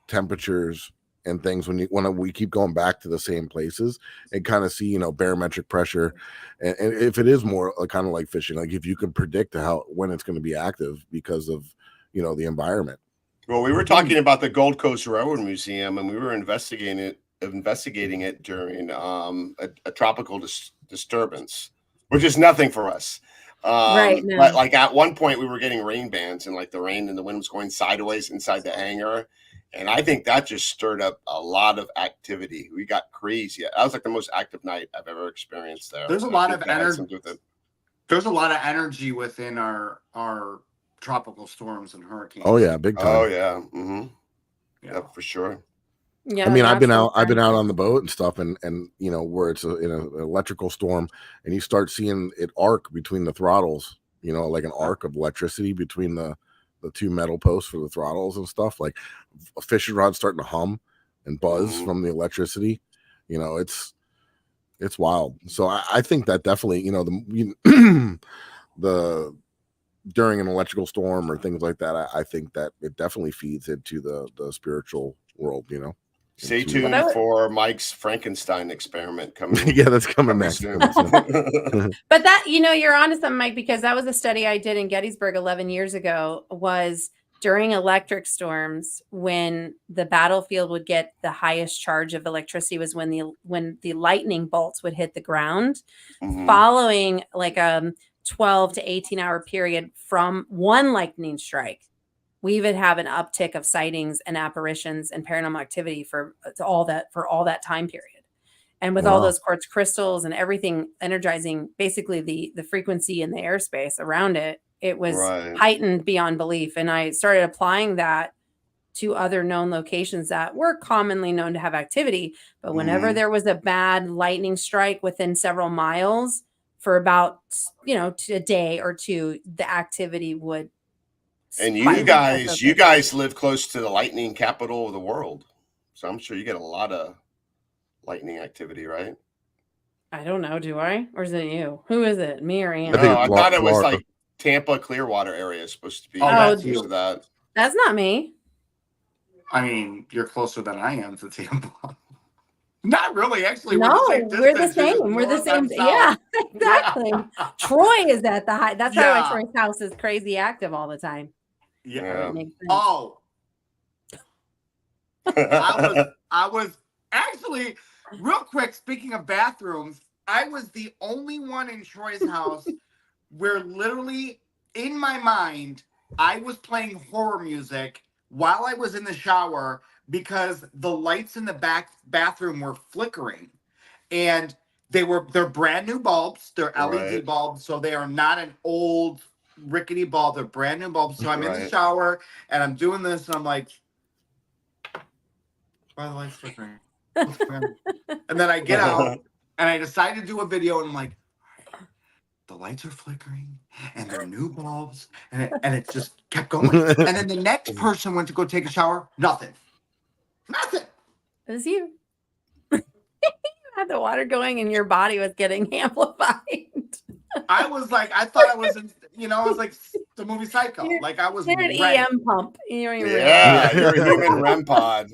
temperatures, and things when we keep going back to the same places and kind of see barometric pressure, and if it is more kind of like fishing, like if you can predict when it's going to be active because of the environment. Well, we were talking about the Gold Coast Railroad Museum, and we were investigating it during a tropical disturbance, which is nothing for us. Right. No. But like at one point we were getting rain bands, and like the rain and the wind was going sideways inside the hangar. And I think that just stirred up a lot of activity. We got crazy. That was like the most active night I've ever experienced there. There's a lot of energy. There's a lot of energy within our tropical storms and hurricanes. Oh yeah, big time. Oh yeah. Yeah, for sure. Yeah, I mean, I've been out absolutely. on the boat and stuff, and you know, where it's in an electrical storm, and you start seeing it arc between the throttles, you know, like an arc of electricity between the two metal posts for the throttles and stuff. Like a fishing rod starting to hum and buzz from the electricity. You know, it's wild. So I think that definitely, you know, the during an electrical storm or things like that, I think that it definitely feeds into the spiritual world, you know. Stay tuned for Mike's Frankenstein experiment coming. Yeah, that's coming next. Soon. But that, you know, you're onto something, Mike, because that was a study I did in Gettysburg 11 years ago, was during electric storms, when the battlefield would get the highest charge of electricity was when the lightning bolts would hit the ground. Following like a 12 to 18 hour period from one lightning strike, we would have an uptick of sightings and apparitions and paranormal activity for all that time period. And with all those quartz crystals and everything energizing basically the frequency in the airspace around it, it was heightened beyond belief. And I started applying that to other known locations that were commonly known to have activity. But whenever there was a bad lightning strike within several miles for about, you know, a day or two, the activity would. And you guys live close to the lightning capital of the world. So I'm sure you get a lot of lightning activity, right? I don't know. Do I? Or is it you? Who is it? Me or Ann? I thought it was like Tampa, Clearwater area is supposed to be close to that. That's not me. I mean, you're closer than I am to Tampa. Not really, actually. No, we're the same. We're the same. Yeah, exactly. Yeah. Troy is at the high. That's why Troy's house is crazy active all the time. Yeah. Oh. I was actually, real quick, speaking of bathrooms, I was the only one in Troy's house where literally in my mind, I was playing horror music while I was in the shower because the lights in the bathroom were flickering, and they're brand new bulbs. They're LED bulbs, so they are not an old rickety bulb. They're brand new bulbs. So I'm in the shower and I'm doing this, and I'm like, why are the lights flickering? And then I get out and I decide to do a video, and I'm like, the lights are flickering and they're new bulbs, and it just kept going. And then the next person went to go take a shower. Nothing. It was you. You had the water going and your body was getting amplified. I was like, I thought I was in, you know, I was like the movie Psycho. Like I was an EM pump. You're a human REM pod.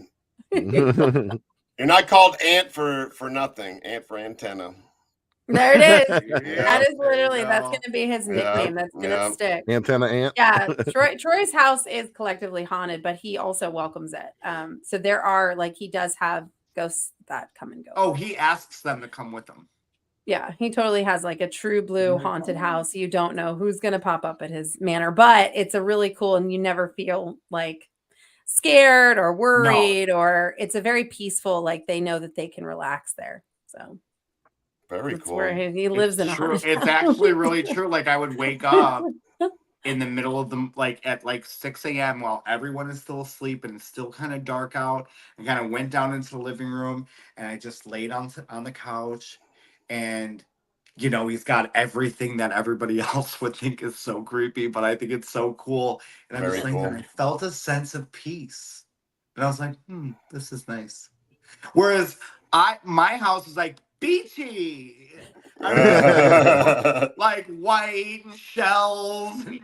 You're not called Ant for nothing. Ant for antenna. There it is. That is literally, that's going to be his nickname. That's going to stick. Antenna Ant. Yeah. Troy's house is collectively haunted, but he also welcomes it. So there are, like, he does have ghosts that come and go. Oh, he asks them to come with him. Yeah. He totally has like a true blue haunted house. You don't know who's going to pop up at his manor, but it's a really cool, and you never feel like scared or worried, or it's a very peaceful, like they know that they can relax there. So. Very That's cool. Where he lives in a true. It's actually really true. Like I would wake up in the middle of the, like at like 6 a.m. while everyone is still asleep and it's still kind of dark out, and kind of went down into the living room, and I just laid on the couch, and you know, he's got everything that everybody else would think is so creepy, but I think it's so cool. And I'm just like, and I felt a sense of peace, and I was like, this is nice. Whereas my house is like beachy, like white and shells and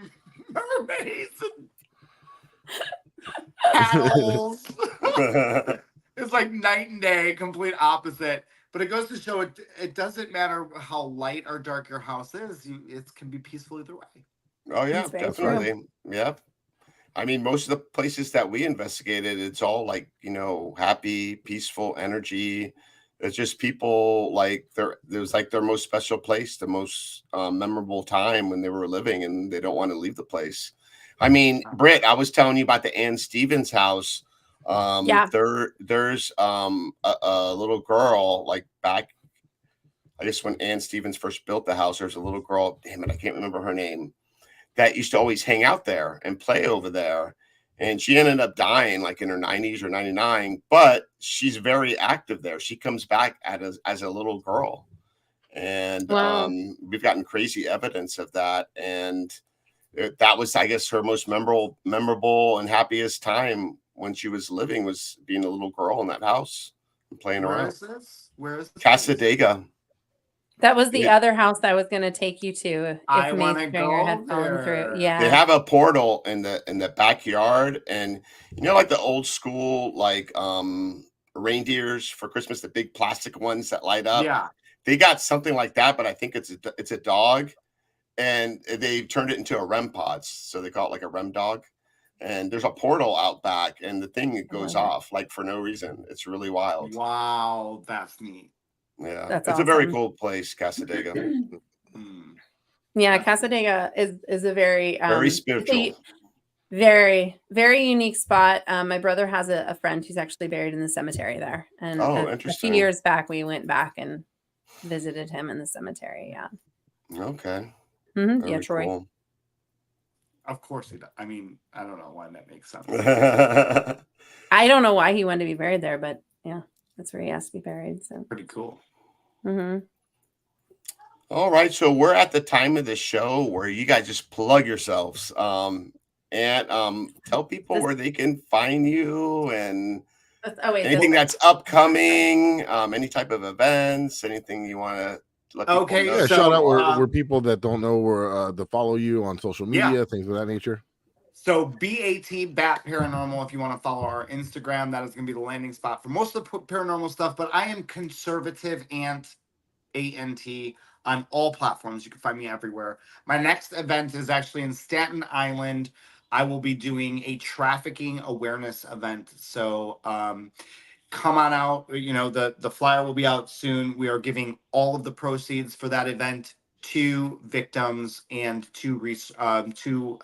mermaids and paddles. It's like night and day, complete opposite. But it goes to show it doesn't matter how light or dark your house is. It can be peaceful either way. Oh yeah, definitely. True. Yeah. I mean, most of the places that we investigated, it's all like, you know, happy, peaceful energy. It's just people like it was like their most special place, the most memorable time when they were living, and they don't want to leave the place. I mean, Britt, I was telling you about the Ann Stevens house. There's a little girl, like back, I guess when Ann Stevens first built the house, there's a little girl, damn it, I can't remember her name, that used to always hang out there and play over there. And she ended up dying like in her 90s or 99, but she's very active there. She comes back as a little girl. And Wow. we've gotten crazy evidence of that. And that was, I guess, her most memorable and happiest time when she was living, was being a little girl in that house and playing Where around. is this? Where is this? Casadega. That was the other house I was going to take you to if I May want to Stringer go had fallen through. there. Yeah. They have a portal in the backyard, and you know, like the old school like reindeers for Christmas, the big plastic ones that light up. Yeah. They got something like that, but I think it's a dog, and they turned it into a REM pods, so they call it like a REM dog. And there's a portal out back, and the thing goes off like for no reason. It's really wild. Wow, that's neat. Yeah, That's it's a very awesome. cool place, Casadega. Yeah, Casadega is a very Very spiritual. Very, very unique spot. My brother has a friend who's actually buried in the cemetery there. And a interesting. few years back, we went back and visited him in the cemetery. Yeah. Okay. Yeah, Troy. Cool. Of course he does. I mean, I don't know why that makes sense. I don't know why he wanted to be buried there, but yeah, that's where he has to be buried. So pretty cool. All right, so we're at the time of the show where you guys just plug yourselves and tell people where they can find you and anything that's upcoming, any type of events, anything you want to let people know. Yeah, so, shout out where people that don't know where to follow you on social media, things of that nature. So BAT Bat Paranormal, if you want to follow our Instagram, that is going to be the landing spot for most of the paranormal stuff. But I am Conservative Ant, ANT, on all platforms. You can find me everywhere. My next event is actually in Staten Island. I will be doing a trafficking awareness event. So come on out. You know, the flyer will be out soon. We are giving all of the proceeds for that event to victims and to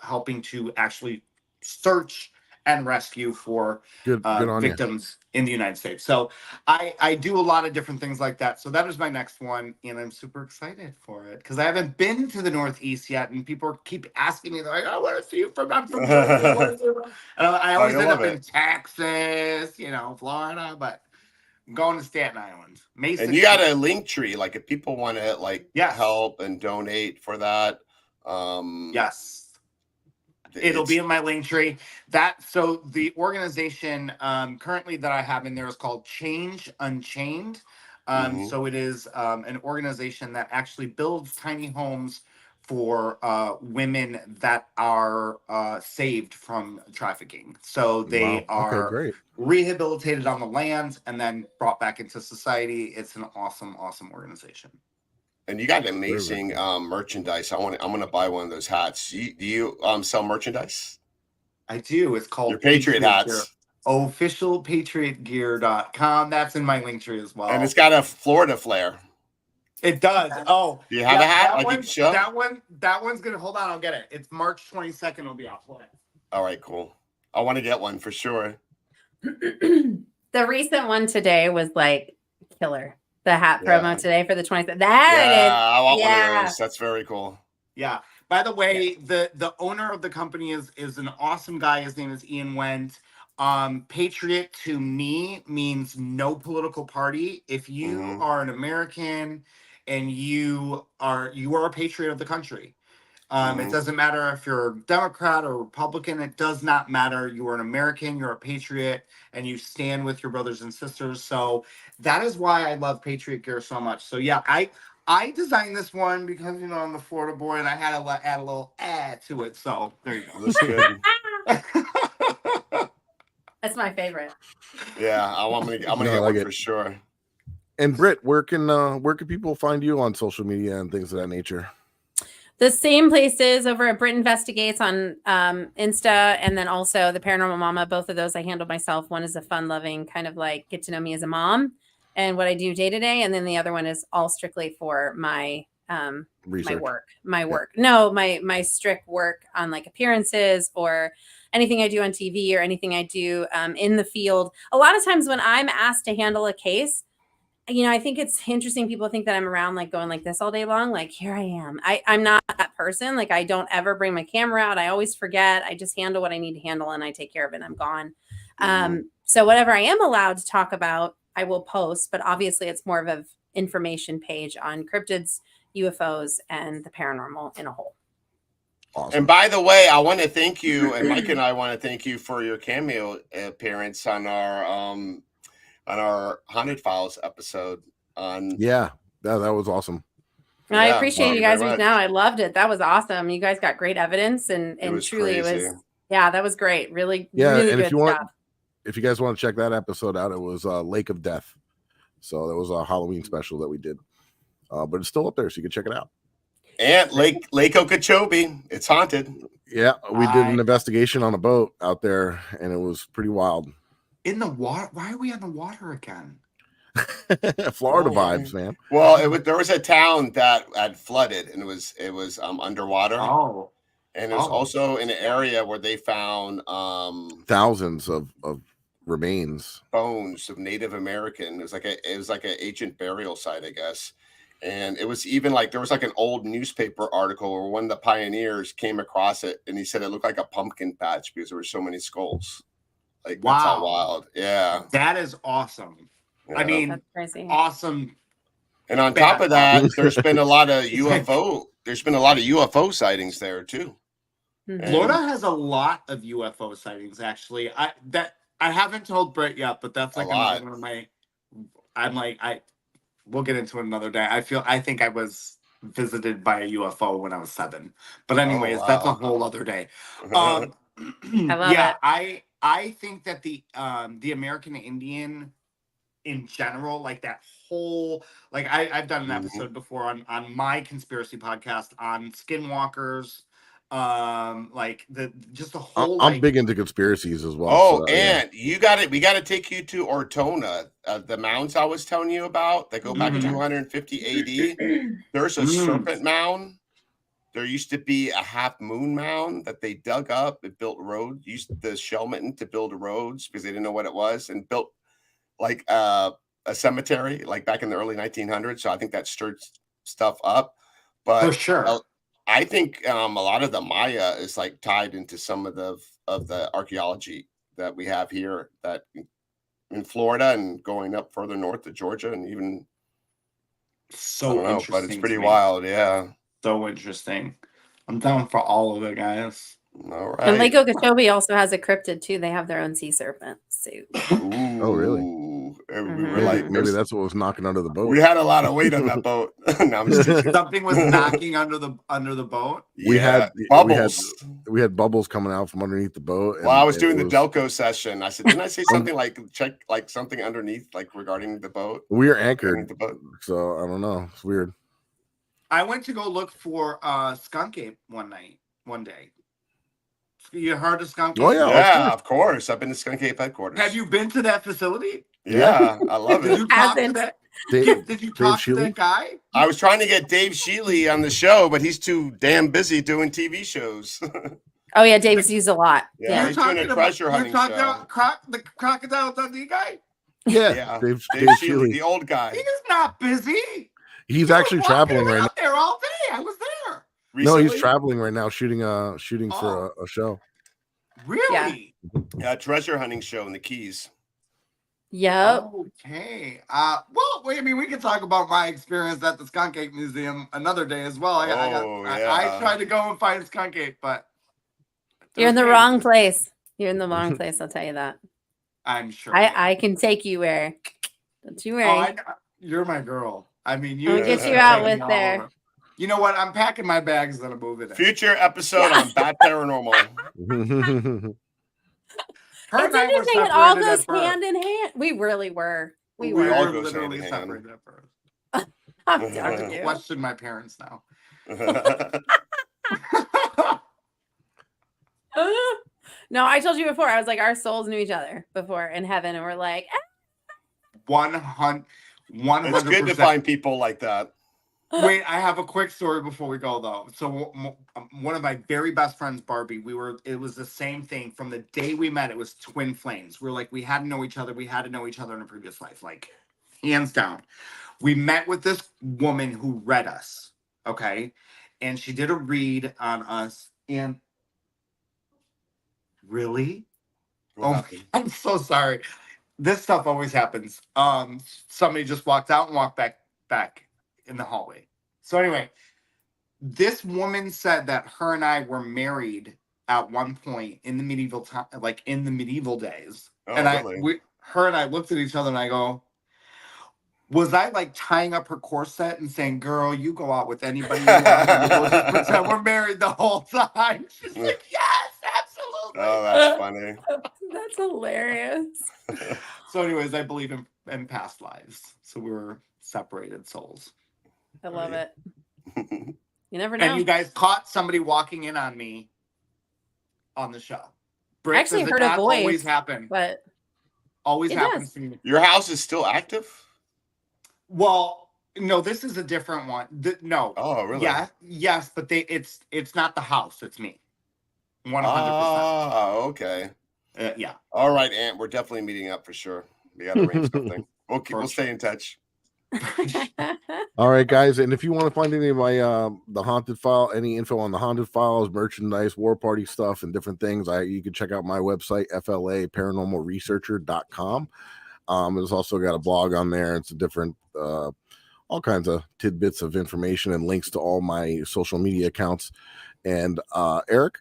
helping to actually search and rescue for victims in the United States. So I do a lot of different things like that. So that is my next one, and I'm super excited for it because I haven't been to the Northeast yet, and people keep asking me, they're like, "I want to see you from. I'm from Georgia." And I always end up in Texas, you know, Florida, but I'm going to Staten Island. And you got a link tree, like if people want to like help and donate for that. Yes. It'll be in my link tree. So the organization currently that I have in there is called Change Unchained. So it is an organization that actually builds tiny homes for women that are saved from trafficking. So they are rehabilitated on the land and then brought back into society. It's an awesome, awesome organization. And you got amazing merchandise. I'm gonna buy one of those hats. Do you sell merchandise? I do. It's called your Patriot hats. Gear. Officialpatriotgear.com. That's in my link tree as well. And it's got a Florida flair. It does. Oh, do you have a hat? That one's gonna hold on. I'll get it. It's March 22nd. It'll be off. All right, cool. I want to get one for sure. The recent one today was like killer. The hat promo today for the 27th. I want one of those. That's very cool. Yeah. By the way, the owner of the company is an awesome guy. His name is Ian Wendt. Patriot to me means no political party. If you are an American and you are a patriot of the country. It doesn't matter if you're a Democrat or Republican. It does not matter. You are an American, you're a patriot, and you stand with your brothers and sisters. So that is why I love Patriot Gear so much. So yeah, I designed this one because, you know, I'm the Florida boy and I had to add a little to it. So there you go. That's good. That's my favorite. Yeah, I'm gonna get one for sure. And Britt, where can people find you on social media and things of that nature? The same places over at Brit Investigates on Insta, and then also the Paranormal Mama. Both of those I handle myself. One is a fun-loving kind of like get to know me as a mom and what I do day to day, and then the other one is all strictly for my my work. No, my strict work on like appearances or anything I do on TV or anything I do in the field. A lot of times when I'm asked to handle a case, I think it's interesting. People think that I'm around like going like this all day long. Like, here I am. I'm not that person. Like, I don't ever bring my camera out. I always forget. I just handle what I need to handle and I take care of it and I'm gone. So whatever I am allowed to talk about, I will post, but obviously it's more of an information page on cryptids, UFOs, and the paranormal in a whole. Awesome. And by the way, I want to thank you, and Mike and I want to thank you for your cameo appearance on our Haunted Files episode. Yeah, that was awesome. I appreciate you guys reaching out. I loved it. That was awesome. You guys got great evidence, and truly crazy. It was. Yeah, that was great. Really, yeah. Really and good stuff. If you guys want to check that episode out, it was Lake of Death. So that was a Halloween special that we did, but it's still up there, so you can check it out. And Lake Okeechobee, it's haunted. Yeah, we did an investigation on a boat out there, and it was pretty wild. In the water? Why are we on the water again? Florida vibes, man. Well, there was a town that had flooded, and it was underwater. Oh, and it was also in an area where they found thousands of remains, bones of Native American. It was like an ancient burial site, I guess. And it was even like there was like an old newspaper article where one of the pioneers came across it, and he said it looked like a pumpkin patch because there were so many skulls. Like, wow, that's how wild. Yeah, that is awesome. Yeah. I mean, that's crazy. Awesome. And on top of that, there's been a lot of UFO. There's been a lot of UFO sightings there too. Mm-hmm. Florida has a lot of UFO sightings. Actually, I haven't told Brett yet, but that's like another one of my. We'll get into it another day. I think I was visited by a UFO when I was 7. But anyways, that's a whole other day. I love it. I think that the American Indian in general, like that whole, like I've done an episode before on my conspiracy podcast on skinwalkers. Like the whole. I'm big into conspiracies as well. Oh, so, and we got to take you to Ortona, the mounds I was telling you about that go back 250 AD. There's a serpent mound. There used to be a half moon mound that they dug up and built roads. Used the Shellman to build roads because they didn't know what it was, and built like a cemetery like back in the early 1900s. So I think that stirred stuff up. But for sure. I think a lot of the Maya is like tied into some of the archaeology that we have here that in Florida and going up further north to Georgia and even interesting. But it's pretty wild, yeah. So interesting. I'm down for all of it, guys. All right. And Lake Okeechobee also has a cryptid too. They have their own sea serpent suit. Oh, really? We were like, maybe that's what was knocking under the boat. We had a lot of weight on that boat. No, I'm just something was knocking under the boat. We had bubbles. We had bubbles coming out from underneath the boat. Well, I was doing the Delco session. I said, didn't I say something like check like something underneath, like regarding the boat? We are anchored, so I don't know. It's weird. I went to go look for skunk ape one day. You heard of skunk ape? Oh yeah, of course. I've been to skunk ape headquarters. Have you been to that facility? Yeah, I love it. Did you talk to that? Did you talk to that guy? I was trying to get Dave Shealy on the show, but he's too damn busy doing TV shows. Oh yeah, Dave's used a lot. Yeah, he's doing a treasure hunting show. You're talking about the Crocodile Dundee guy? Yeah, Dave Shealy, the old guy. He's not busy. He's actually traveling right now. There all day. I was there. Recently? No, he's traveling right now, shooting for a show. Really? Yeah, treasure hunting show in the Keys. Yep. Okay. Well, I mean, we can talk about my experience at the Skunk Ape Museum another day as well. I tried to go and find Skunk Ape, but you're in the wrong place. You're in the wrong place. I'll tell you that. I'm sure. I can take you where. Don't you worry. You're my girl. I mean, I'll get you out with there. You know what? I'm packing my bags and I'm moving. Future episode on Bad Paranormal. It's interesting. It all goes hand in hand. We really were. We were all literally separated at birth. I'm telling you. Question my parents now. No, I told you before. I was like, our souls knew each other before in heaven, and we're like, 100%. It's good to find people like that. Wait, I have a quick story before we go though. So one of my very best friends, Barbie, it was the same thing from the day we met. It was twin flames. We were like, we had to know each other. We had to know each other in a previous life. Like hands down. We met with this woman who read us, okay? And she did a read on us. And really? I'm so sorry. This stuff always happens. Somebody just walked out and walked back in the hallway. So anyway, this woman said that her and I were married at one point in the medieval time, like in the medieval days. And really? her and I looked at each other and I go, was I like tying up her corset and saying, girl, you go out with anybody you want and we'll just pretend we're married the whole time? She's like, yes, absolutely. Oh, that's funny. That's hilarious. So anyways, I believe in past lives. So we were separated souls. I love it. You never know. And you guys caught somebody walking in on me on the show. I actually heard a voice. Always happen. But always happens to me. Your house is still active? Well, no, this is a different one. No. Oh, really? Yeah, yes, but it's not the house. It's me. 100%. Oh, okay. Yeah. All right, Ant. We're definitely meeting up for sure. We got to arrange something. We'll stay in touch. All right, guys. And if you want to find any of my the haunted file, any info on the haunted files, merchandise, war party stuff, and different things, you can check out my website, FLA paranormalresearcher.com. It's also got a blog on there. It's a different all kinds of tidbits of information and links to all my social media accounts. And Eric,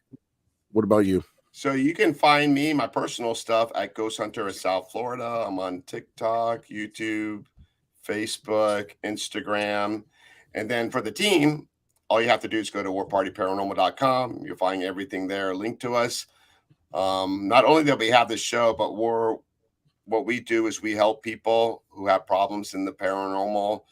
what about you? So you can find me, my personal stuff, at Ghost Hunter of South Florida. I'm on TikTok, YouTube, Facebook, Instagram. And then for the team, all you have to do is go to warpartyparanormal.com. You'll find everything there linked to us. Not only that we have this show, but what we do is we help people who have problems in the paranormal.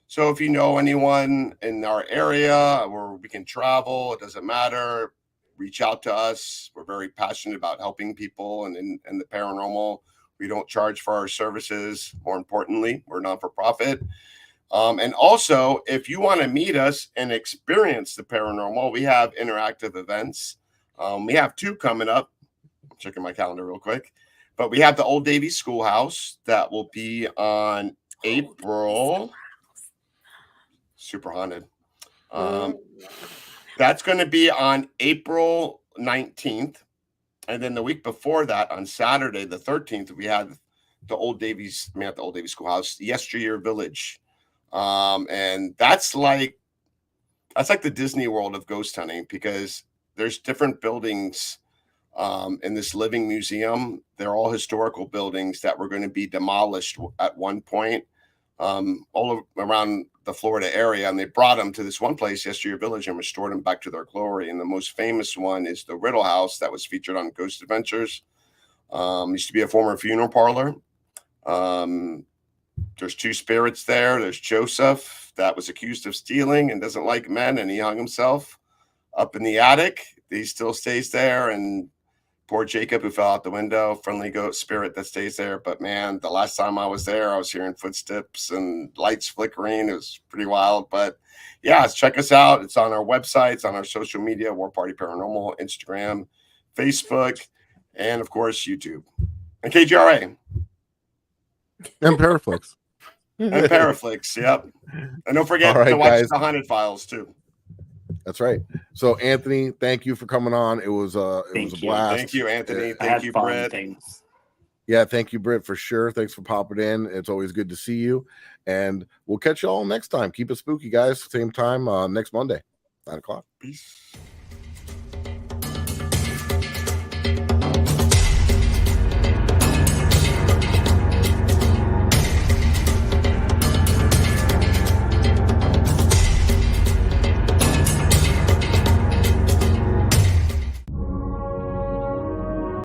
So if you know anyone in our area where we can travel, it doesn't matter, reach out to us. We're very passionate about helping people and in the paranormal. We don't charge for our services. More importantly, we're non-for-profit. And also, if you want to meet us and experience the paranormal, we have interactive events. We have 2 coming up. I'm checking my calendar real quick. But we have the Old Davie Schoolhouse that will be on April. Super haunted. That's going to be on April 19th. And then the week before that, on Saturday, the 13th, we had the Old Davie Schoolhouse, Yesteryear Village. And that's like the Disney World of ghost hunting, because there's different buildings in this living museum. They're all historical buildings that were going to be demolished at one point all around the Florida area, and they brought them to this one place, Yesteryear Village, and restored them back to their glory. And the most famous one is the Riddle House that was featured on Ghost Adventures. Used to be a former funeral parlor. There's 2 spirits there. There's Joseph that was accused of stealing and doesn't like men, and he hung himself up in the attic. He still stays there. And poor Jacob, who fell out the window, friendly ghost spirit that stays there. But man, the last time I was there, I was hearing footsteps and lights flickering. It was pretty wild. But yeah, check us out. It's on our website. It's on our social media, War Party Paranormal, Instagram, Facebook, and of course, YouTube. And KGRA. And Paraflix. And Paraflix, yep. And don't forget to watch the Haunted Files, too. That's right. So, Anthony, thank you for coming on. It was a blast. Thank you, Anthony. Thank you, Britt. Yeah, thank you, Britt, for sure. Thanks for popping in. It's always good to see you. And we'll catch you all next time. Keep it spooky, guys. Same time next Monday, 9 o'clock. Peace.